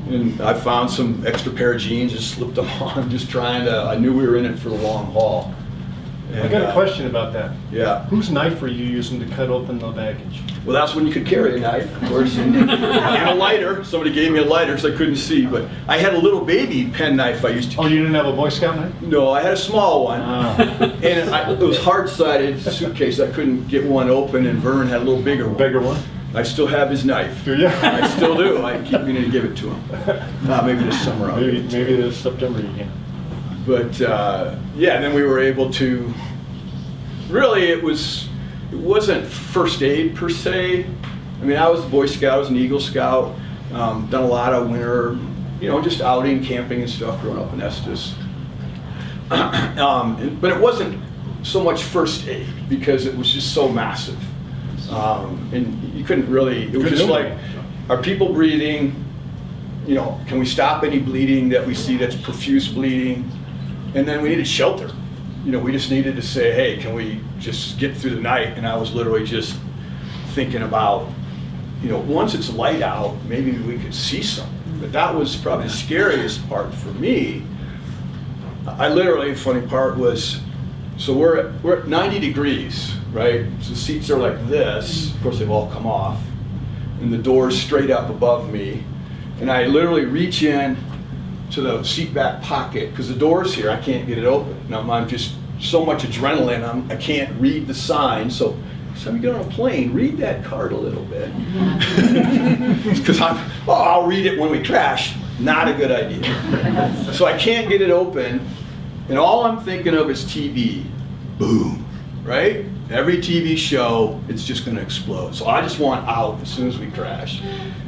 And I found some extra pair of jeans, just slipped them on, just trying to, I knew we were in it for the long haul. And, I got a question about that. Yeah. Whose knife were you using to cut open the baggage? Well, that's when you could carry a knife, of course, and a lighter. Somebody gave me a lighter so I couldn't see, but I had a little baby pen knife I used to. Oh, you didn't have a Boy Scout knife? No, I had a small one, and it was hard-sided suitcase. I couldn't get one open, and Vern had a little bigger one. Bigger one? I still have his knife. Do you? I still do. I keep meaning to give it to him. Maybe this summer. Maybe this September you can. But yeah, then we were able to. Really, it wasn't first aid per se. I mean, I was a Boy Scout, I was an Eagle Scout, done a lot of winter, just outing, camping and stuff growing up in Estes. But it wasn't so much first aid because it was just so massive. And you couldn't really, it was just like, are people breathing? Can we stop any bleeding that we see that's profuse bleeding? And then we needed shelter. We just needed to say, hey, can we just get through the night? And I was literally just thinking about, once it's light out, maybe we could see something. But that was probably the scariest part for me. I literally, the funny part was, so we're at 90 degrees, right? So the seats are like this. Of course, they've all come off. And the door's straight up above me. And I literally reach in to the seat back pocket, because the door's here, I can't get it open. Now I'm just so much adrenaline, I can't read the sign. So time you get on a plane, read that card a little bit. Because I'll read it when we crash. Not a good idea. So I can't get it open, and all I'm thinking of is TV. Boom, right? Every TV show, it's just gonna explode. So I just want out as soon as we crash.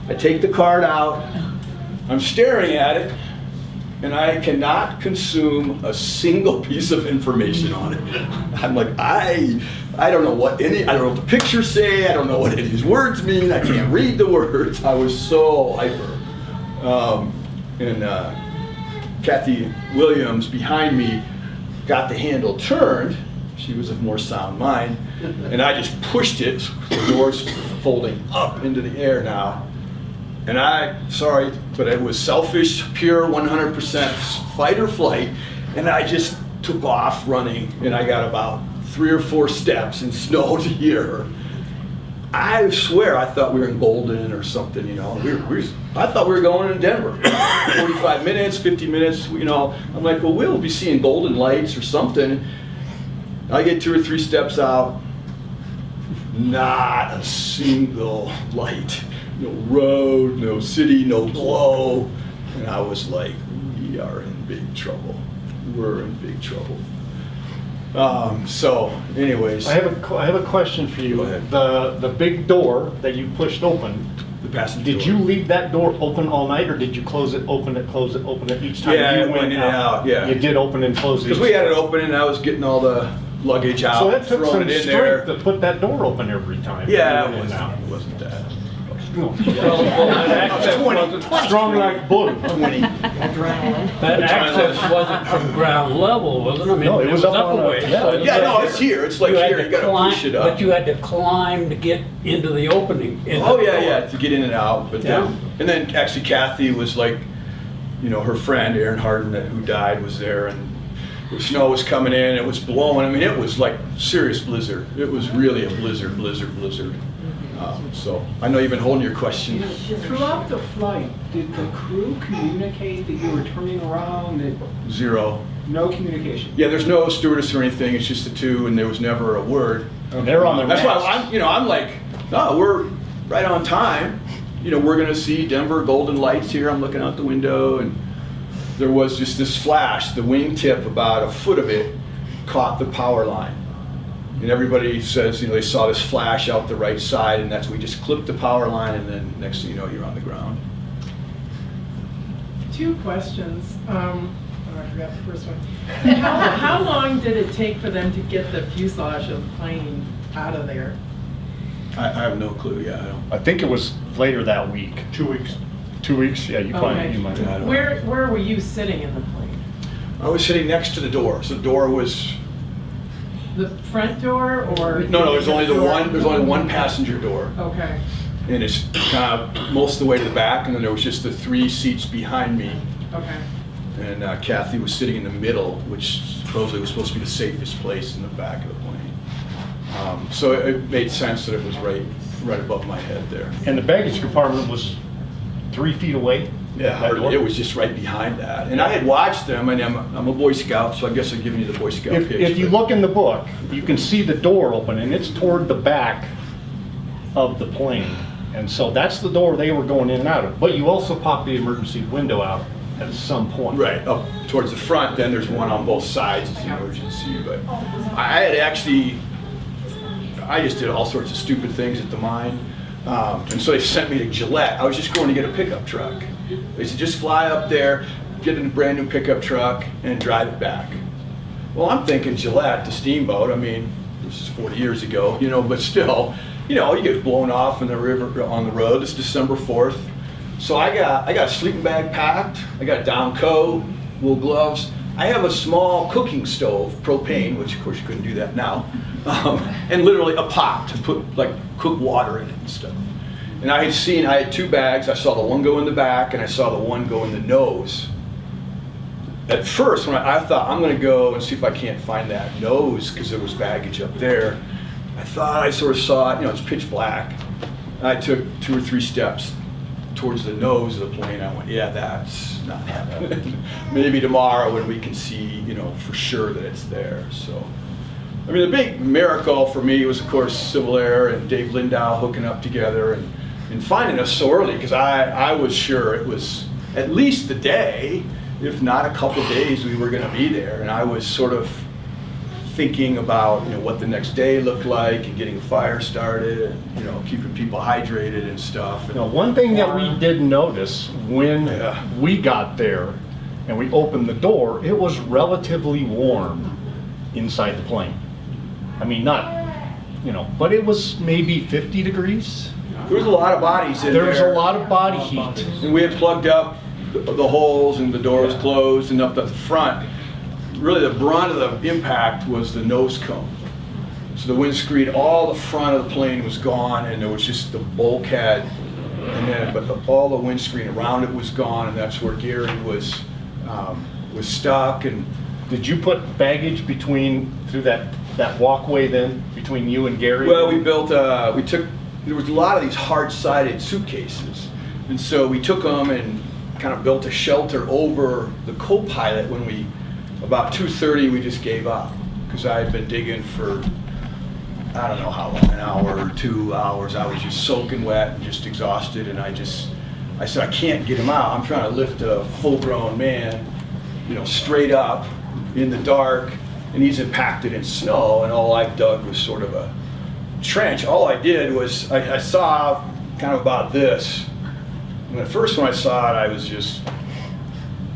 I take the card out, I'm staring at it, and I cannot consume a single piece of information on it. I'm like, I don't know what I don't know what the pictures say, I don't know what any of these words mean, I can't read the words. I was so hyper. Kathy Williams behind me got the handle turned. She was of more sound mind, and I just pushed it. The door's folding up into the air now. And sorry, but it was selfish, pure 100% fight or flight, and I just took off running, and I got about 3 or 4 steps in snow to hear her. I swear I thought we were in Golden or something, you know. I thought we were going to Denver. 45 minutes, 50 minutes, you know. I'm like, well, we'll be seeing golden lights or something. I get 2 or 3 steps out, not a single light. No road, no city, no glow. And I was like, we are in big trouble. We're in big trouble. So, anyways. I have a question for you. Go ahead. The big door that you pushed open, the passenger did door. you leave that door open all night, or did you close it, open it each time Yeah, you went in and out, yeah. You did open and close it. Because we had it open and I was getting all the luggage out, So that took throwing some it in there. strength to put that door open every time. Yeah, You it went in and out. wasn't that. That access wasn't strong like bull. That access wasn't from ground level, wasn't it? I mean, No, it was up a on ways. yeah, So it was Yeah, no, it's here. It's like here. You got to push it up. But you had to climb to get into the opening. Oh yeah, to get in and out. But Yeah. and then actually Kathy was like, you know, her friend Aaron Harden who died was there, and the snow was coming in. It was blowing. I mean, it was like serious blizzard. It was really a blizzard. So I know you've been holding your question. Throughout the flight, did the crew communicate that you were turning around? Zero. No communication. Yeah, there's no stewardess or anything. It's just the two, and there was never a word. And they're on their That's masks. why I'm like, no, we're right on time. You know, we're gonna see Denver golden lights here. I'm looking out the window, and there was just this flash. The wingtip, about a foot of it, caught the power line. And everybody says, you know, they saw this flash out the right side, and that's we just clipped the power line, and then next thing you know, you're on the ground. 2 questions. I forgot the first one. How long did it take for them to get the fuselage of the plane out of there? I have no clue. Yeah, I don't. I think it was later that week. 2 weeks. 2 weeks? Yeah, you might. Yeah, I don't know. Where were you sitting in the plane? I was sitting next to the door. So the door was. The front door or? No, there's only one passenger door. Okay. And it's kind of most of the way to the back, and then there was just the 3 seats behind me. Okay. And Kathy was sitting in the middle, which supposedly was supposed to be the safest place in the back of the plane. So it made sense that it was right above my head there. And the baggage compartment was 3 feet away? Yeah, it was just right behind that. And I had watched them, and I'm a Boy Scout, so I guess I'm giving you the Boy Scout picture. If you look in the book, you can see the door open, and it's toward the back of the plane. And so that's the door they were going in and out of. But you also pop the emergency window out at some point. Right, up towards the front, then there's one on both sides as the emergency. But I just did all sorts of stupid things at the mine. And so they sent me to Gillette. I was just going to get a pickup truck. They said, just fly up there, get in a brand new pickup truck, and drive it back. Well, I'm thinking Gillette, the steamboat, I mean, this is 40 years ago, you know, but still, you know, you get blown off in the river on the road. It's December 4th. So I got a sleeping bag packed, I got a down coat, wool gloves. I have a small cooking stove, propane, which of course you couldn't do that now, and literally a pot to put, like, cook water in it and stuff. And I had 2 bags. I saw the one go in the back, and I saw the one go in the nose. At first, when I thought, I'm going to go and see if I can't find that nose, because there was baggage up there, I thought I sort of saw it, you know, it's pitch black. And I took 2 or 3 steps towards the nose of the plane. I went, yeah, that's not happening. Maybe tomorrow when we can see, you know, for sure that it's there. So, I mean, the big miracle for me was, of course, Civil Air and Dave Lindow hooking up together and finding us so early, because I was sure it was at least the day, if not a couple days, we were going to be there. And I was sort of thinking about, you know, what the next day looked like and getting a fire started and, you know, keeping people hydrated and stuff. Now, one thing that we did notice when we got there and we opened the door, it was relatively warm inside the plane. I mean, not, you know, but it was maybe 50 degrees. There was a lot of bodies in there. There was a lot of body heat. And we had plugged up the holes and the doors closed and up at the front. Really the brunt of the impact was the nose cone. So the windscreen, all the front of the plane was gone, and there was just the bulkhead, and then all the windscreen around it was gone, and that's where Gary was stuck. And did you put baggage through that walkway then between you and Gary? well, there was a lot of these hard-sided suitcases, and so we took them and kind of built a shelter over the co-pilot. When about 2:30, we just gave up because I had been digging for I don't know how long, an hour or 2 hours. I was just soaking wet and just exhausted, and I said, I can't get him out. I'm trying to lift a full-grown man, you know, straight up in the dark, and he's impacted in snow, and all I've dug was sort of a trench. All I did was, I saw kind of about this. And at first when I saw it, I was just,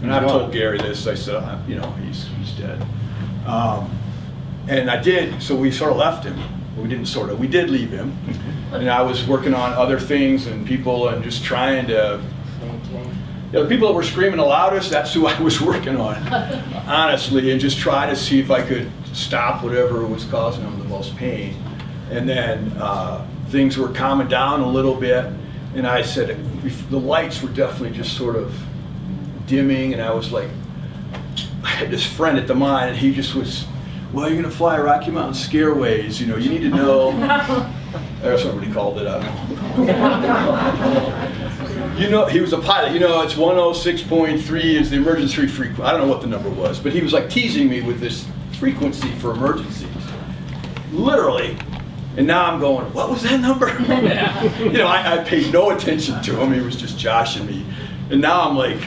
and I've told Gary this, I said, you know, he's dead. And I did, so we sort of left him. We did leave him. And I was working on other things and people and just trying to, the people that were screaming the loudest, that's who I was working on, honestly, and just trying to see if I could stop whatever was causing them the most pain. And then things were calming down a little bit, and I said, the lights were definitely just sort of dimming, and I was like, I had this friend at the mine, and he just was, well, you're gonna fly Rocky Mountain Scareways, you know, you need to know. That's what he called it, I don't know. You know, he was a pilot, you know, it's 106.3 is the emergency frequency. I don't know what the number was, but he was like teasing me with this frequency for emergencies. Literally. And now I'm going, what was that number? You know, I paid no attention to him, he was just joshing me. And now I'm like,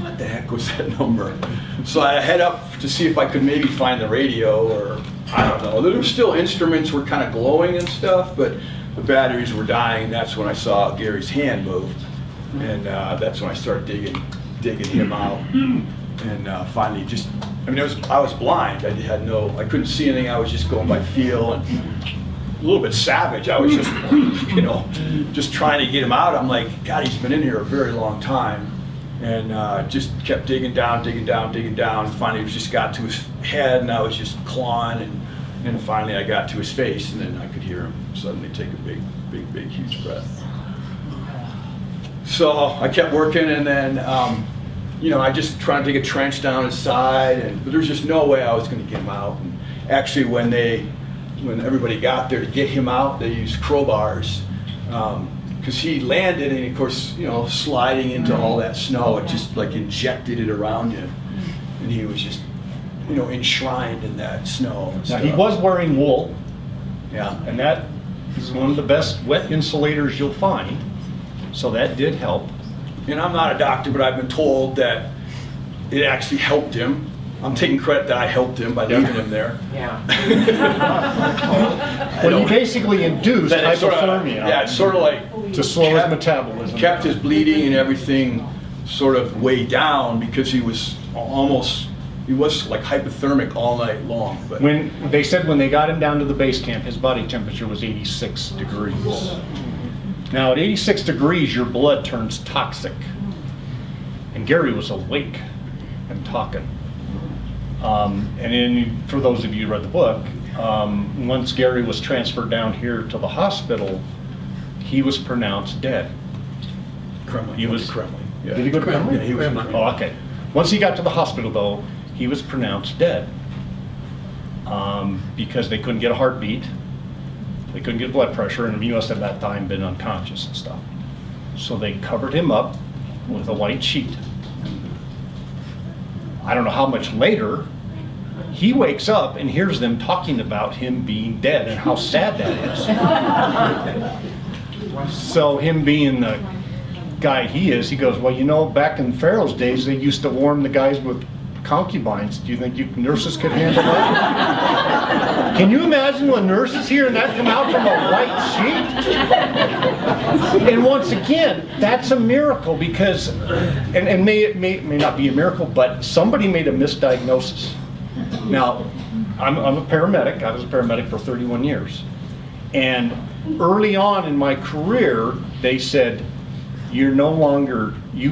what the heck was that number? So I head up to see if I could maybe find the radio, or I don't know. There were still instruments were kind of glowing and stuff, but the batteries were dying. And that's when I saw Gary's hand move, and that's when I started digging him out. And finally, just I mean, I was blind. I couldn't see anything. I was just going by feel and a little bit savage. I was just, you know, just trying to get him out. I'm like, God, he's been in here a very long time. And just kept digging down. Finally, it just got to his head, and I was just clawing, and finally I got to his face, and then I could hear him suddenly take a big, huge breath. So I kept working, and then, you know, I just tried to dig a trench down his side, but there's just no way I was going to get him out. And actually, when everybody got there to get him out, they used crowbars. Because he landed, and of course, you know, sliding into all that snow, it just like injected it around him, and he was just, you know, enshrined in that snow. And now he was wearing wool, yeah, and that is one of the best wet insulators you'll find, so that did help. And I'm not a doctor, but I've been told that it actually helped him. I'm taking credit that I helped him by leaving him there. Yeah. Well, you basically induced hypothermia. Yeah, it's sort of like to slow his metabolism. Kept his bleeding and everything sort of way down because he was like hypothermic all night long. But when they got him down to the base camp, his body temperature was 86 degrees. Now at 86 degrees, your blood turns toxic. And Gary was awake and talking. And then, for those of you who read the book, once Gary was transferred down here to the hospital, he was pronounced dead. Kremlin. He was Kremlin. Yeah. Did he go to Kremlin? Yeah, he was. Oh, okay. Once he got to the hospital, though, he was pronounced dead because they couldn't get a heartbeat, they couldn't get blood pressure, and he must have at that time been unconscious and stuff. So they covered him up with a white sheet. I don't know how much later, he wakes up and hears them talking about him being dead and how sad that is. So him being the guy he is, he goes, well, you know, back in Pharaoh's days, they used to warm the guys with concubines. Do you think nurses could handle that? Can you imagine when nurses hear that come out from a white sheet? And once again, that's a miracle because, and may not be a miracle, but somebody made a misdiagnosis. Now, I'm a paramedic. I was a paramedic for 31 years. And early on in my career, they said, you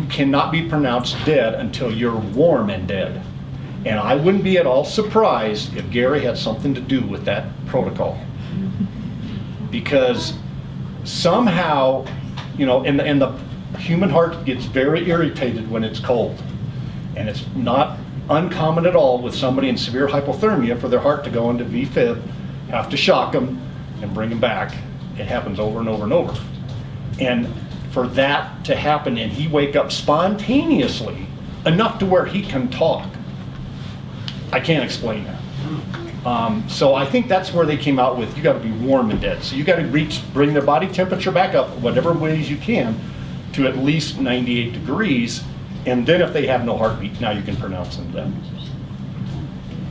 cannot be pronounced dead until you're warm and dead. And I wouldn't be at all surprised if Gary had something to do with that protocol. Because somehow, and the human heart gets very irritated when it's cold. And it's not uncommon at all with somebody in severe hypothermia for their heart to go into V-fib, have to shock them and bring them back. It happens over and over and over. And for that to happen and he wake up spontaneously enough to where he can talk, I can't explain that. So I think that's where they came out with, you gotta be warm and dead. So you gotta bring their body temperature back up whatever ways you can to at least 98 degrees. And then if they have no heartbeat, now you can pronounce them dead.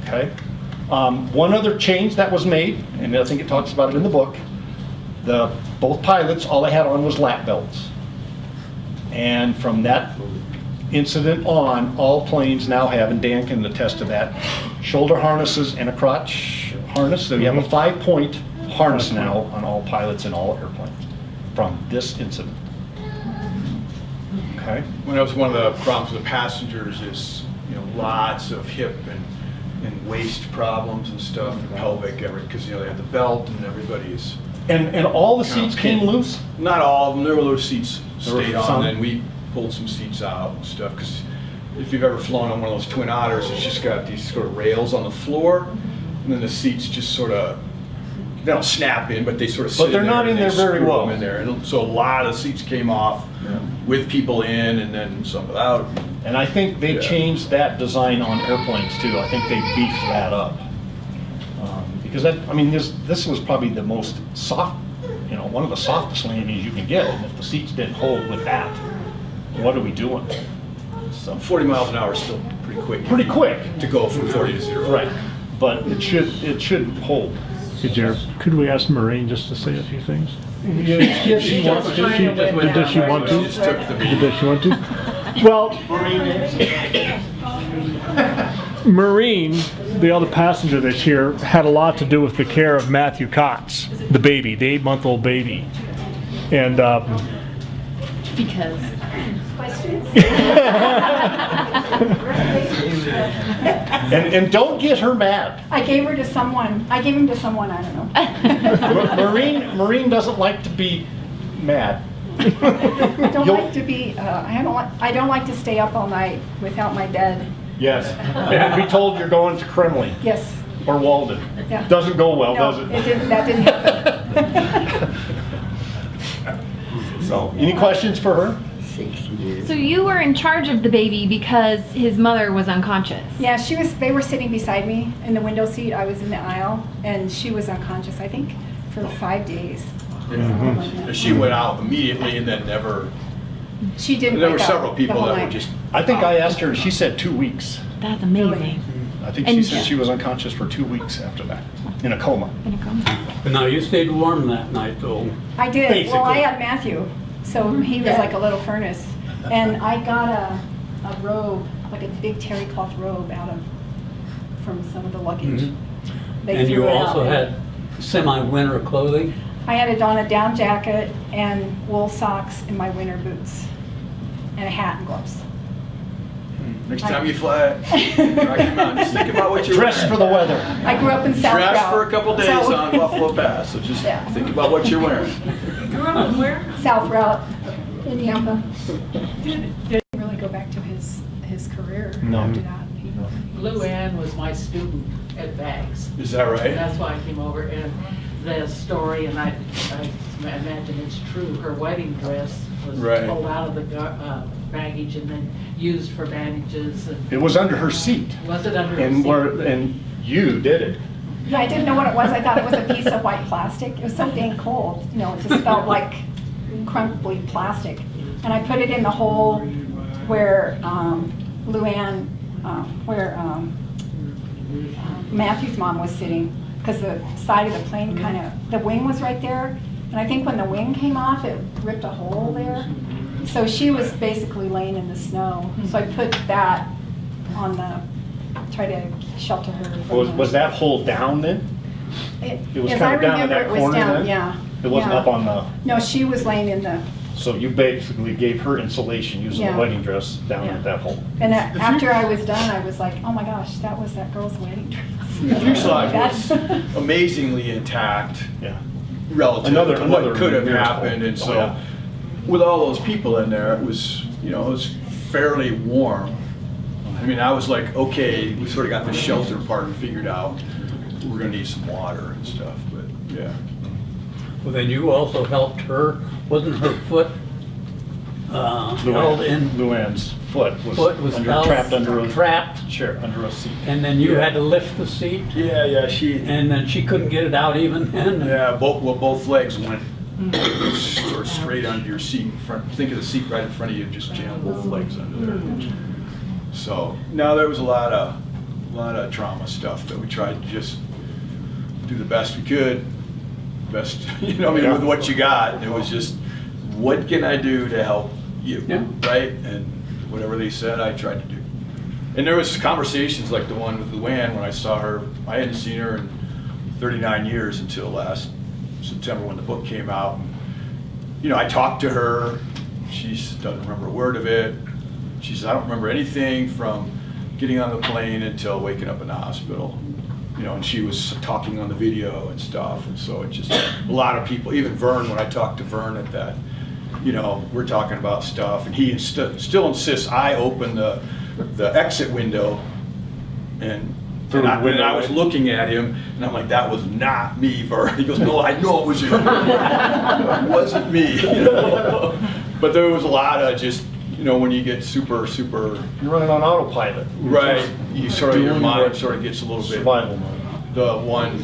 Okay? One other change that was made, and I think it talks about it in the book, both pilots, all they had on was lap belts. And from that incident on, all planes now have, and Dan can attest to that, shoulder harnesses and a crotch harness. So you have a 5-point harness now on all pilots in all airplanes from this incident. Okay. When that was one of the problems with the passengers is, lots of hip and waist problems and stuff, and pelvic, because they have the belt and everybody's. And all the seats came loose? Not all of them. There were those seats There were stayed on, some? and we pulled some seats out and stuff. Because if you've ever flown on one of those Twin Otters, it's just got these sort of rails on the floor, and then the seats just sort of, they don't snap in, but they sort of sit But they're not in there very well. in there. And so a lot of seats came off with people in, and then some without. And I think they changed that design on airplanes too. I think they beefed that up. Because this was probably the most soft, one of the softest landings you can get. And if the seats didn't hold with that, what are we doing? So 40 miles an hour is still pretty quick. Pretty quick to go from 40 to 0. Right, but it should hold. Hey, Jared, could we ask Maureen just to say a few things? Yes, she wants to. Does she want to? She just took the beat. Does she want to? Well, Maureen, the other passenger that's here, had a lot to do with the care of Matthew Cox, the baby, the 8-month-old baby. And Because. and don't get her mad. I gave him to someone, I don't know. Maureen doesn't like to be mad. I don't like to be, I don't like to stay up all night without my bed. Yes, and be told you're going to Kremlin. Yes. Or Walden. Yeah. Doesn't go well, No, does it? that didn't happen. So, any questions for her? So you were in charge of the baby because his mother was unconscious. Yeah, they were sitting beside me in the window seat. I was in the aisle, and she was unconscious, I think, for 5 days. Yeah. She went out immediately and then never. She didn't. There were wake up several the people whole that were night. just. I think I asked her, and she said 2 weeks. That's amazing. I think she said she was unconscious for 2 weeks after that, in a coma. But now you stayed warm that night, though. I did. Basically. Well, I had Matthew, so he was like a little furnace. And I got a robe, like a big terry cloth robe from some of the luggage. Mm-hmm. They And threw you it also out. had semi-winter clothing? I had on a down jacket and wool socks and my winter boots and a hat and gloves. Next time you fly Rocky Mountain, just think about what you're Dress wearing. for the weather. I grew up in South Dress Route. for a couple days So- on Buffalo Pass, so just think about what you're wearing. Grew up in where? South Route in Yampa. Didn't really go back to his career No. after that. Lou Ann was my student at Bags. Is that right? And that's why I came over, and the story, and I imagine it's true, her wedding dress was Right. pulled out of the baggage and then used for bandages. And It was under her seat. was it under her And seat? and you did it. Yeah, I didn't know what it was. I thought it was a piece of white plastic. It was so dang cold. It just felt like crumbly plastic. And I put it in the hole where Luann Matthew's mom was sitting, because the side of the plane kind of, the wing was right there, and I think when the wing came off, it ripped a hole there. So she was basically laying in the snow. So I put that on the, try to shelter her. from Was that hole down then? It was as kind I of down in remember, that it was corner down, then? yeah. It wasn't yeah. up on the, No, she was laying in the, so you basically gave her insulation using Yeah. a wedding dress down Yeah. at that hole. and after I was done, I was like, oh my gosh, that was that girl's wedding dress. The fuselage was That's- amazingly intact. Yeah. Relative Another to what could have miracle. happened, and so Oh, yeah. with all those people in there, it was, it was fairly warm. I mean, I was like, okay, we sort of got the shelter part figured out. We're gonna need some water and stuff, but yeah. Well, then you also helped her, wasn't her foot held in? Luann's foot was, held- trapped under a trapped, chair, under a seat. and then you had to lift the seat, Yeah, and then she couldn't get it out even then. Yeah, both legs went sort of straight under your seat in front. Think of the seat right in front of you, just jam both legs under there. So, no, there was a lot of trauma stuff that we tried to just do the best we could. Best, with what you got. It was just, what can I do to help you, right? And whatever they said, I tried to do. And there was conversations like the one with Luann when I saw her. I hadn't seen her in 39 years until last September when the book came out. I talked to her. She doesn't remember a word of it. She says, I don't remember anything from getting on the plane until waking up in the hospital. And she was talking on the video and stuff. And so it just, a lot of people, even Vern, when I talked to Vern at that, we're talking about stuff. And he still insists I open the exit window and I was looking at him, and I'm like, that was not me, Vern. He goes, no, I know it was you. It wasn't me. But there was a lot of just, when you get super, You're running on autopilot. right, your mind sort of gets a little bit, survival mode. the one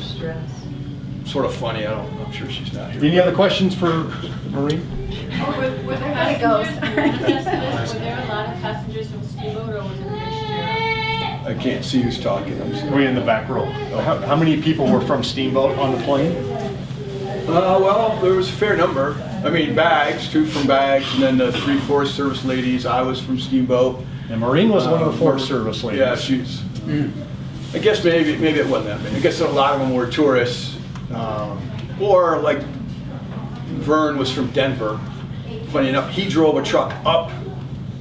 sort of funny, I'm sure she's not here. Any other questions for Marie? Were there How it goes. were there a lot of passengers from Steamboat, or was it a mixture? I can't see who's talking, I'm sorry. Way in the back row. How many people were from Steamboat on the plane? Well, there was a fair number. I mean, bags, 2 from bags, and then the 3 Forest Service ladies. I was from Steamboat. And Maureen was one of the Forest Service ladies. Yeah, she's. I guess maybe it wasn't that many. I guess a lot of them were tourists, or like Vern was from Denver. Funny enough, he drove a truck up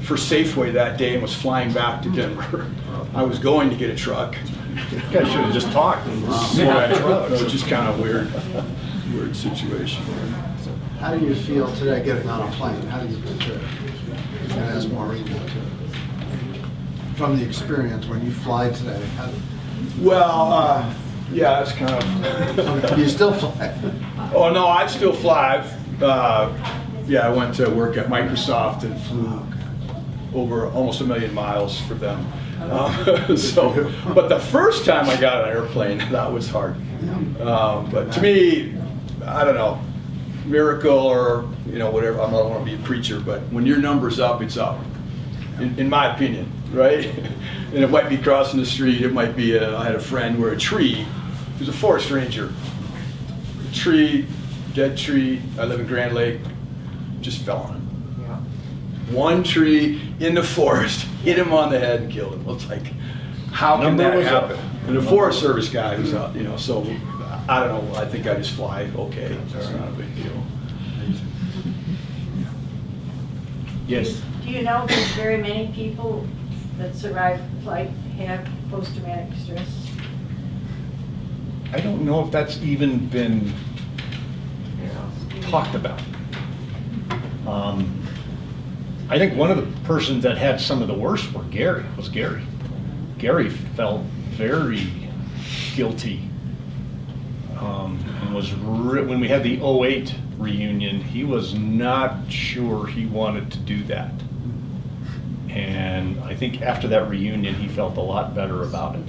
for Safeway that day and was flying back to Denver. I was going to get a truck. You guys should have just talked and slow that truck. It was just kind of weird situation. How do you feel today getting on a plane? How do you prepare? I'm going to ask Maureen that too. From the experience when you fly today, Well, yeah, it's kind of. Do you still fly? Oh no, I still fly. Yeah, I went to work at Microsoft and flew over almost 1 million miles for them. But the first time I got on an airplane, that was hard. But to me, I don't know, miracle or whatever. I don't want to be a preacher, but when your number's up, it's up. In my opinion, right? And it might be crossing the street. It might be I had a friend where a tree. He was a forest ranger. A tree, dead tree. I live in Grand Lake. Just fell on him. One tree in the forest hit him on the head and killed him. It's like, how can that happen? And the Forest Service guy was out, so I don't know. I think I just fly okay. It's not a big deal. Yes. Do you know that very many people that survive flight have post-traumatic stress? I don't know if that's even been talked about. I think one of the persons that had some of the worst was Gary. Gary felt very guilty. And was when we had the 2008 reunion, he was not sure he wanted to do that. And I think after that reunion, he felt a lot better about it.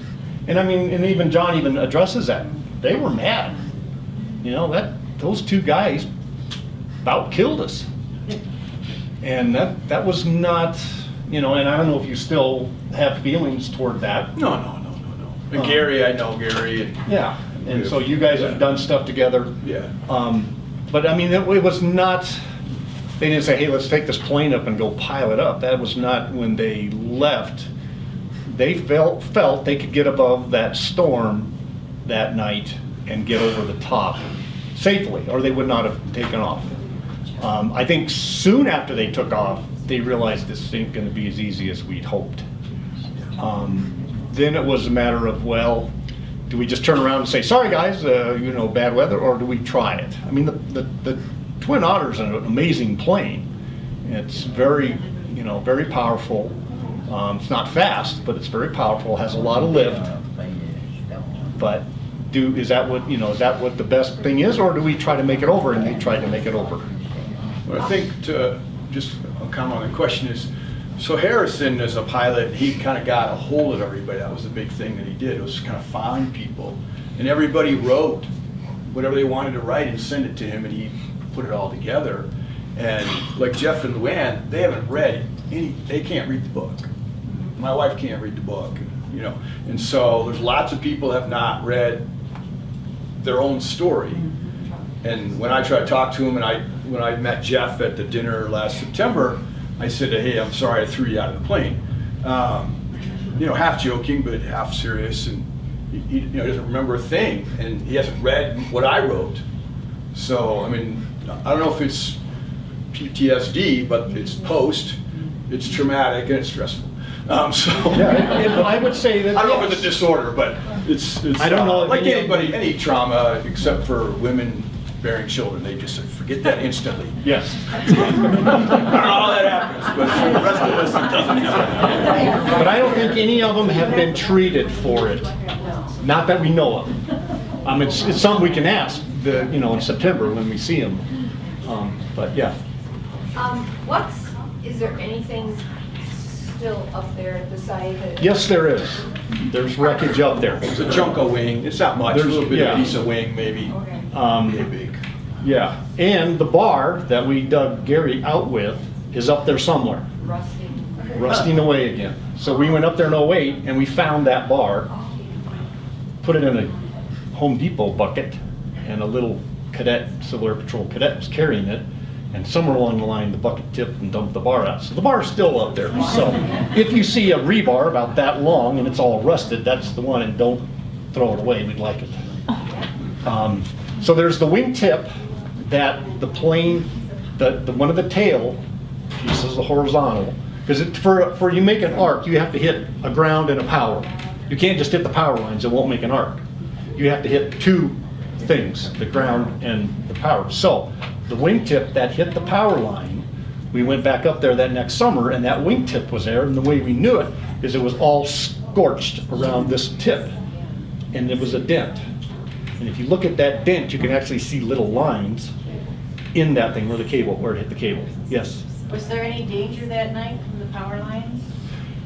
And I mean, and even John even addresses that. They were mad. Those 2 guys about killed us. And that was not you know, and I don't know if you still have feelings toward that. No. And Gary, I know Gary. And yeah, and so you guys have done stuff together. Yeah. But I mean, it was not, they didn't say, hey, let's take this plane up and go pile it up. That was not when they left. They felt they could get above that storm that night and get over the top safely, or they would not have taken off. I think soon after they took off, they realized this ain't going to be as easy as we'd hoped. Then it was a matter of, well, do we just turn around and say, sorry guys, you know, bad weather, or do we try it? I mean, the Twin Otter's an amazing plane. It's very, you know, very powerful. It's not fast, but it's very powerful, has a lot of lift. But is that what the best thing is, or do we try to make it over? And they tried to make it over. Well, I think to just a comment on the question is, so Harrison as a pilot, he kind of got a hold of everybody. That was the big thing that he did. It was kind of find people. And everybody wrote whatever they wanted to write and send it to him, and he put it all together. And like Jeff and Luann, they haven't read they can't read the book. My wife can't read the book, you know. And so there's lots of people that have not read their own story. And when I try to talk to him, and when I met Jeff at the dinner last September, I said, hey, I'm sorry I threw you out of the plane. You know, half joking, but half serious, and he doesn't remember a thing, and he hasn't read what I wrote. So, I mean, I don't know if it's PTSD, but it's it's traumatic, and it's stressful. Yeah, I would say that. I don't know if it's a disorder, but it's I don't know like any trauma except for women bearing children. They just forget that instantly. Yes. I don't know how that happens, but for the rest of us, it doesn't happen. But I don't think any of them have been treated for it. Not that we know of. It's something we can ask, in September when we see them. But yeah. Is there anything still up there at the site? Yes, there is. There's wreckage up there. There's a chunk of wing. It's not much. There's a little bit of a piece of wing, maybe. Okay. Big. Yeah, and the bar that we dug Gary out with is up there somewhere. Rusting away again. So we went up there in 2008 and we found that bar, put it in a Home Depot bucket, and a little Civil Air Patrol cadet was carrying it, and somewhere along the line the bucket tipped and dumped the bar out. So the bar is still up there. So if you see a rebar about that long and it's all rusted, that's the one, and don't throw it away, we'd like it. So there's the wingtip that the plane, the one of the tail pieces, the horizontal, because for you make an arc, you have to hit a ground and a power. You can't just hit the power lines, it won't make an arc. You have to hit two things, the ground and the power. So the wingtip that hit the power line, we went back up there that next summer and that wingtip was there, and the way we knew it is it was all scorched around this tip, and it was a dent. And if you look at that dent, you can actually see little lines in that thing where it hit the cable. Yes? Was there any danger that night from the power lines?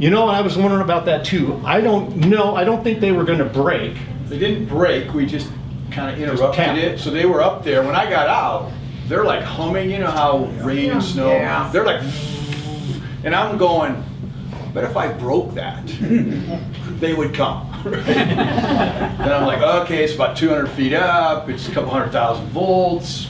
I was wondering about that too. I don't know. I don't think they were going to break. They didn't break. We just kind of interrupted it. So they were up there. When I got out, they're like humming. You know how rain and snow. Yeah. They're like, and I'm going, but if I broke that, they would come. Then I'm like, okay, it's about 200 feet up. It's a couple 100,000 volts.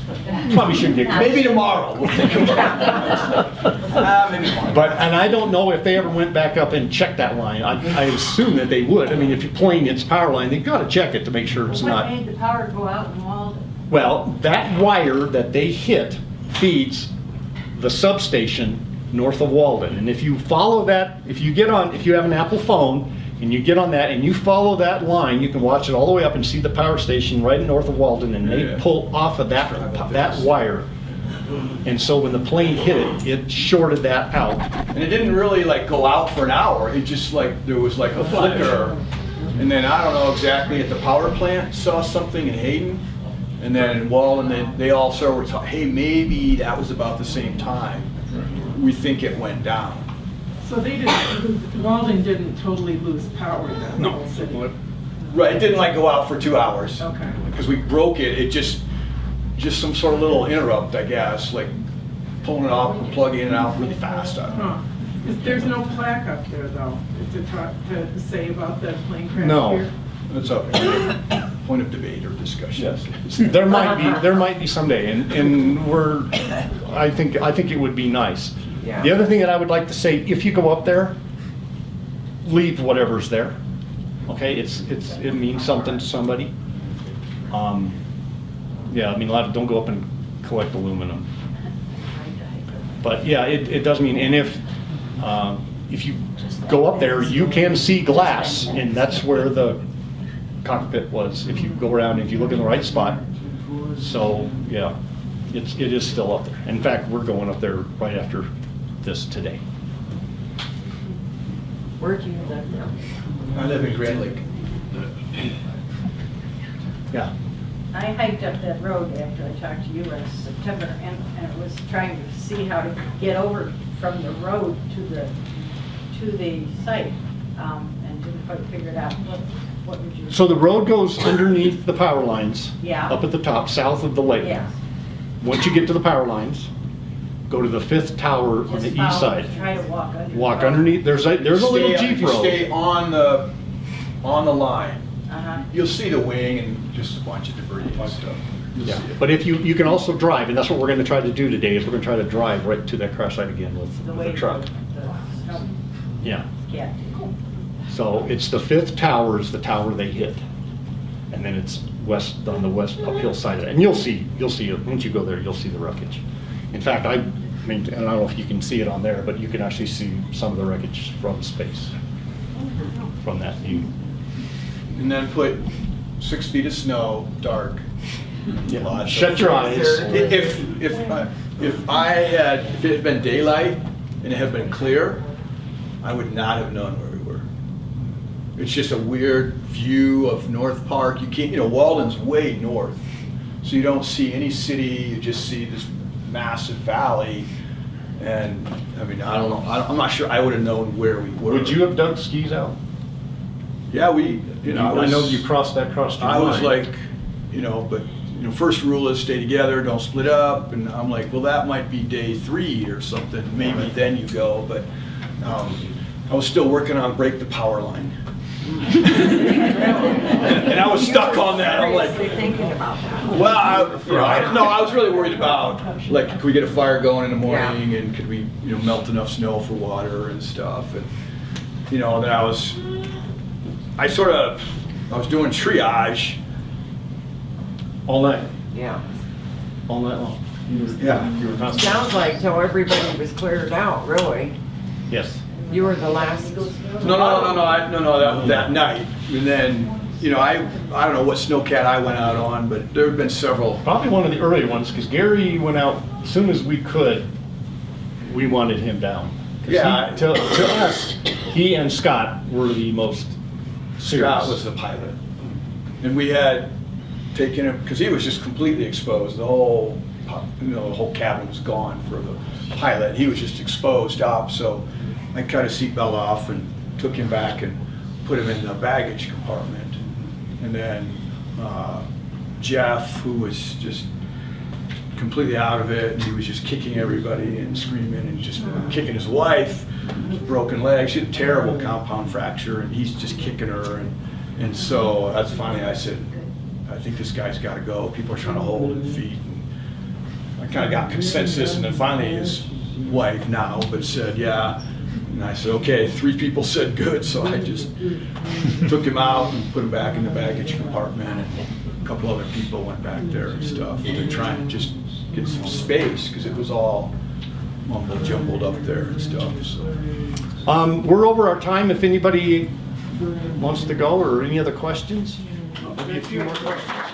Probably shouldn't get maybe tomorrow. We'll think about it. Maybe tomorrow. And I don't know if they ever went back up and checked that line. I assume that they would. I mean, if you're playing its power line, they've got to check it to make sure it's not. What made the power go out in Walden? Well, that wire that they hit feeds the substation north of Walden. And if you follow that, if you have an Apple phone and you get on that and you follow that line, you can watch it all the way up and see the power station right north of Walden, and they pull off of that wire. And so when the plane hit it, it shorted that out. And it didn't really go out for an hour. It just there was a flicker. And then I don't know exactly, at the power plant saw something in Hayden. And then in Walden, they all sort of were talking, hey, maybe that was about the same time. We think it went down. So Walden didn't totally lose power then? No. Right, it didn't go out for 2 hours. Okay. Because we broke it, it just some sort of little interrupt, I guess, pulling it off and plugging it out really fast. There's no plaque up there though, to say about the plane crash No. here? That's a point of debate or discussion. Yes. There might be someday, and I think it would be nice. Yeah. The other thing that I would like to say, if you go up there, leave whatever's there. Okay, it means something to somebody. Yeah, I mean, don't go up and collect aluminum. But yeah, it does mean, and if you go up there, you can see glass, and that's where the cockpit was. If you go around, if you look in the right spot. So yeah, it is still up there. In fact, we're going up there right after this today. Where do you live now? I live in Grand Lake. Yeah. I hiked up that road after I talked to you in September, and was trying to see how to get over from the road to the site, and didn't quite figure it out. What would you? So the road goes underneath the power lines. Yeah. Up at the top, south of the lake. Yeah. Once you get to the power lines, go to the 5th tower on the east side. Try to walk under. Walk underneath. There's a little Jeep You road. stay on the line. Uh-huh. You'll see the wing and just a bunch of debris and stuff. You'll Yeah, see it. but if you can also drive, and that's what we're going to try to do today, is we're going to try to drive right to that crash site again with the truck. The snow Yeah. cat. So it's the 5th tower is the tower they hit, and then it's west on the west uphill side of it. And you'll see it once you go there. You'll see the wreckage. In fact, I mean, and I don't know if you can see it on there, but you can actually see some of the wreckage from space from that view. And then put 6 feet of snow, dark. Yeah. Shut your eyes. If it had been daylight and it had been clear, I would not have known where we were. It's just a weird view of North Park. You can't, Walden's way north, so you don't see any city. You just see this massive valley. And I mean, I don't know. I'm not sure I would have known where we were. Would you have dug skis out? Yeah, I know you crossed your I was mind. like, but first rule is stay together, don't split up. And I'm like, well, that might be day 3 or something. Maybe then you go. But I was still working on break the power line. and I was stuck on that. I'm like, Thinking about that. well, I was really worried about, like, could we get a fire going in the morning, and could we, melt enough snow for water and stuff, and then I was doing triage all night. Yeah. All night long. You were constantly. Sounds like till everybody was cleared out, really. Yes. You were the last. No, that night. And then, I don't know what snowcat I went out on, but there have been several. Probably one of the earlier ones, because Gary went out as soon as we could. We wanted him down. Yeah. To us, he and Scott were the most serious. Scott was the pilot. And we had taken him, because he was just completely exposed. The whole cabin was gone for the pilot. He was just exposed up, so I cut his seatbelt off and took him back and put him in the baggage compartment. And then Jeff, who was just completely out of it, and he was just kicking everybody and screaming and just kicking his wife, broken legs. She had a terrible compound fracture, and he's just kicking her. And so that's finally I said, I think this guy's got to go. People are trying to hold his feet. And I kind of got consensus, and then finally his wife now, but said, yeah. And I said, okay, 3 people said good, so I just took him out and put him back in the baggage compartment, and a couple other people went back there and stuff to try and just get some space, because it was all mumble jumbled up there and stuff. So. We're over our time. If anybody wants to go or any other questions, I'll give you a few more questions.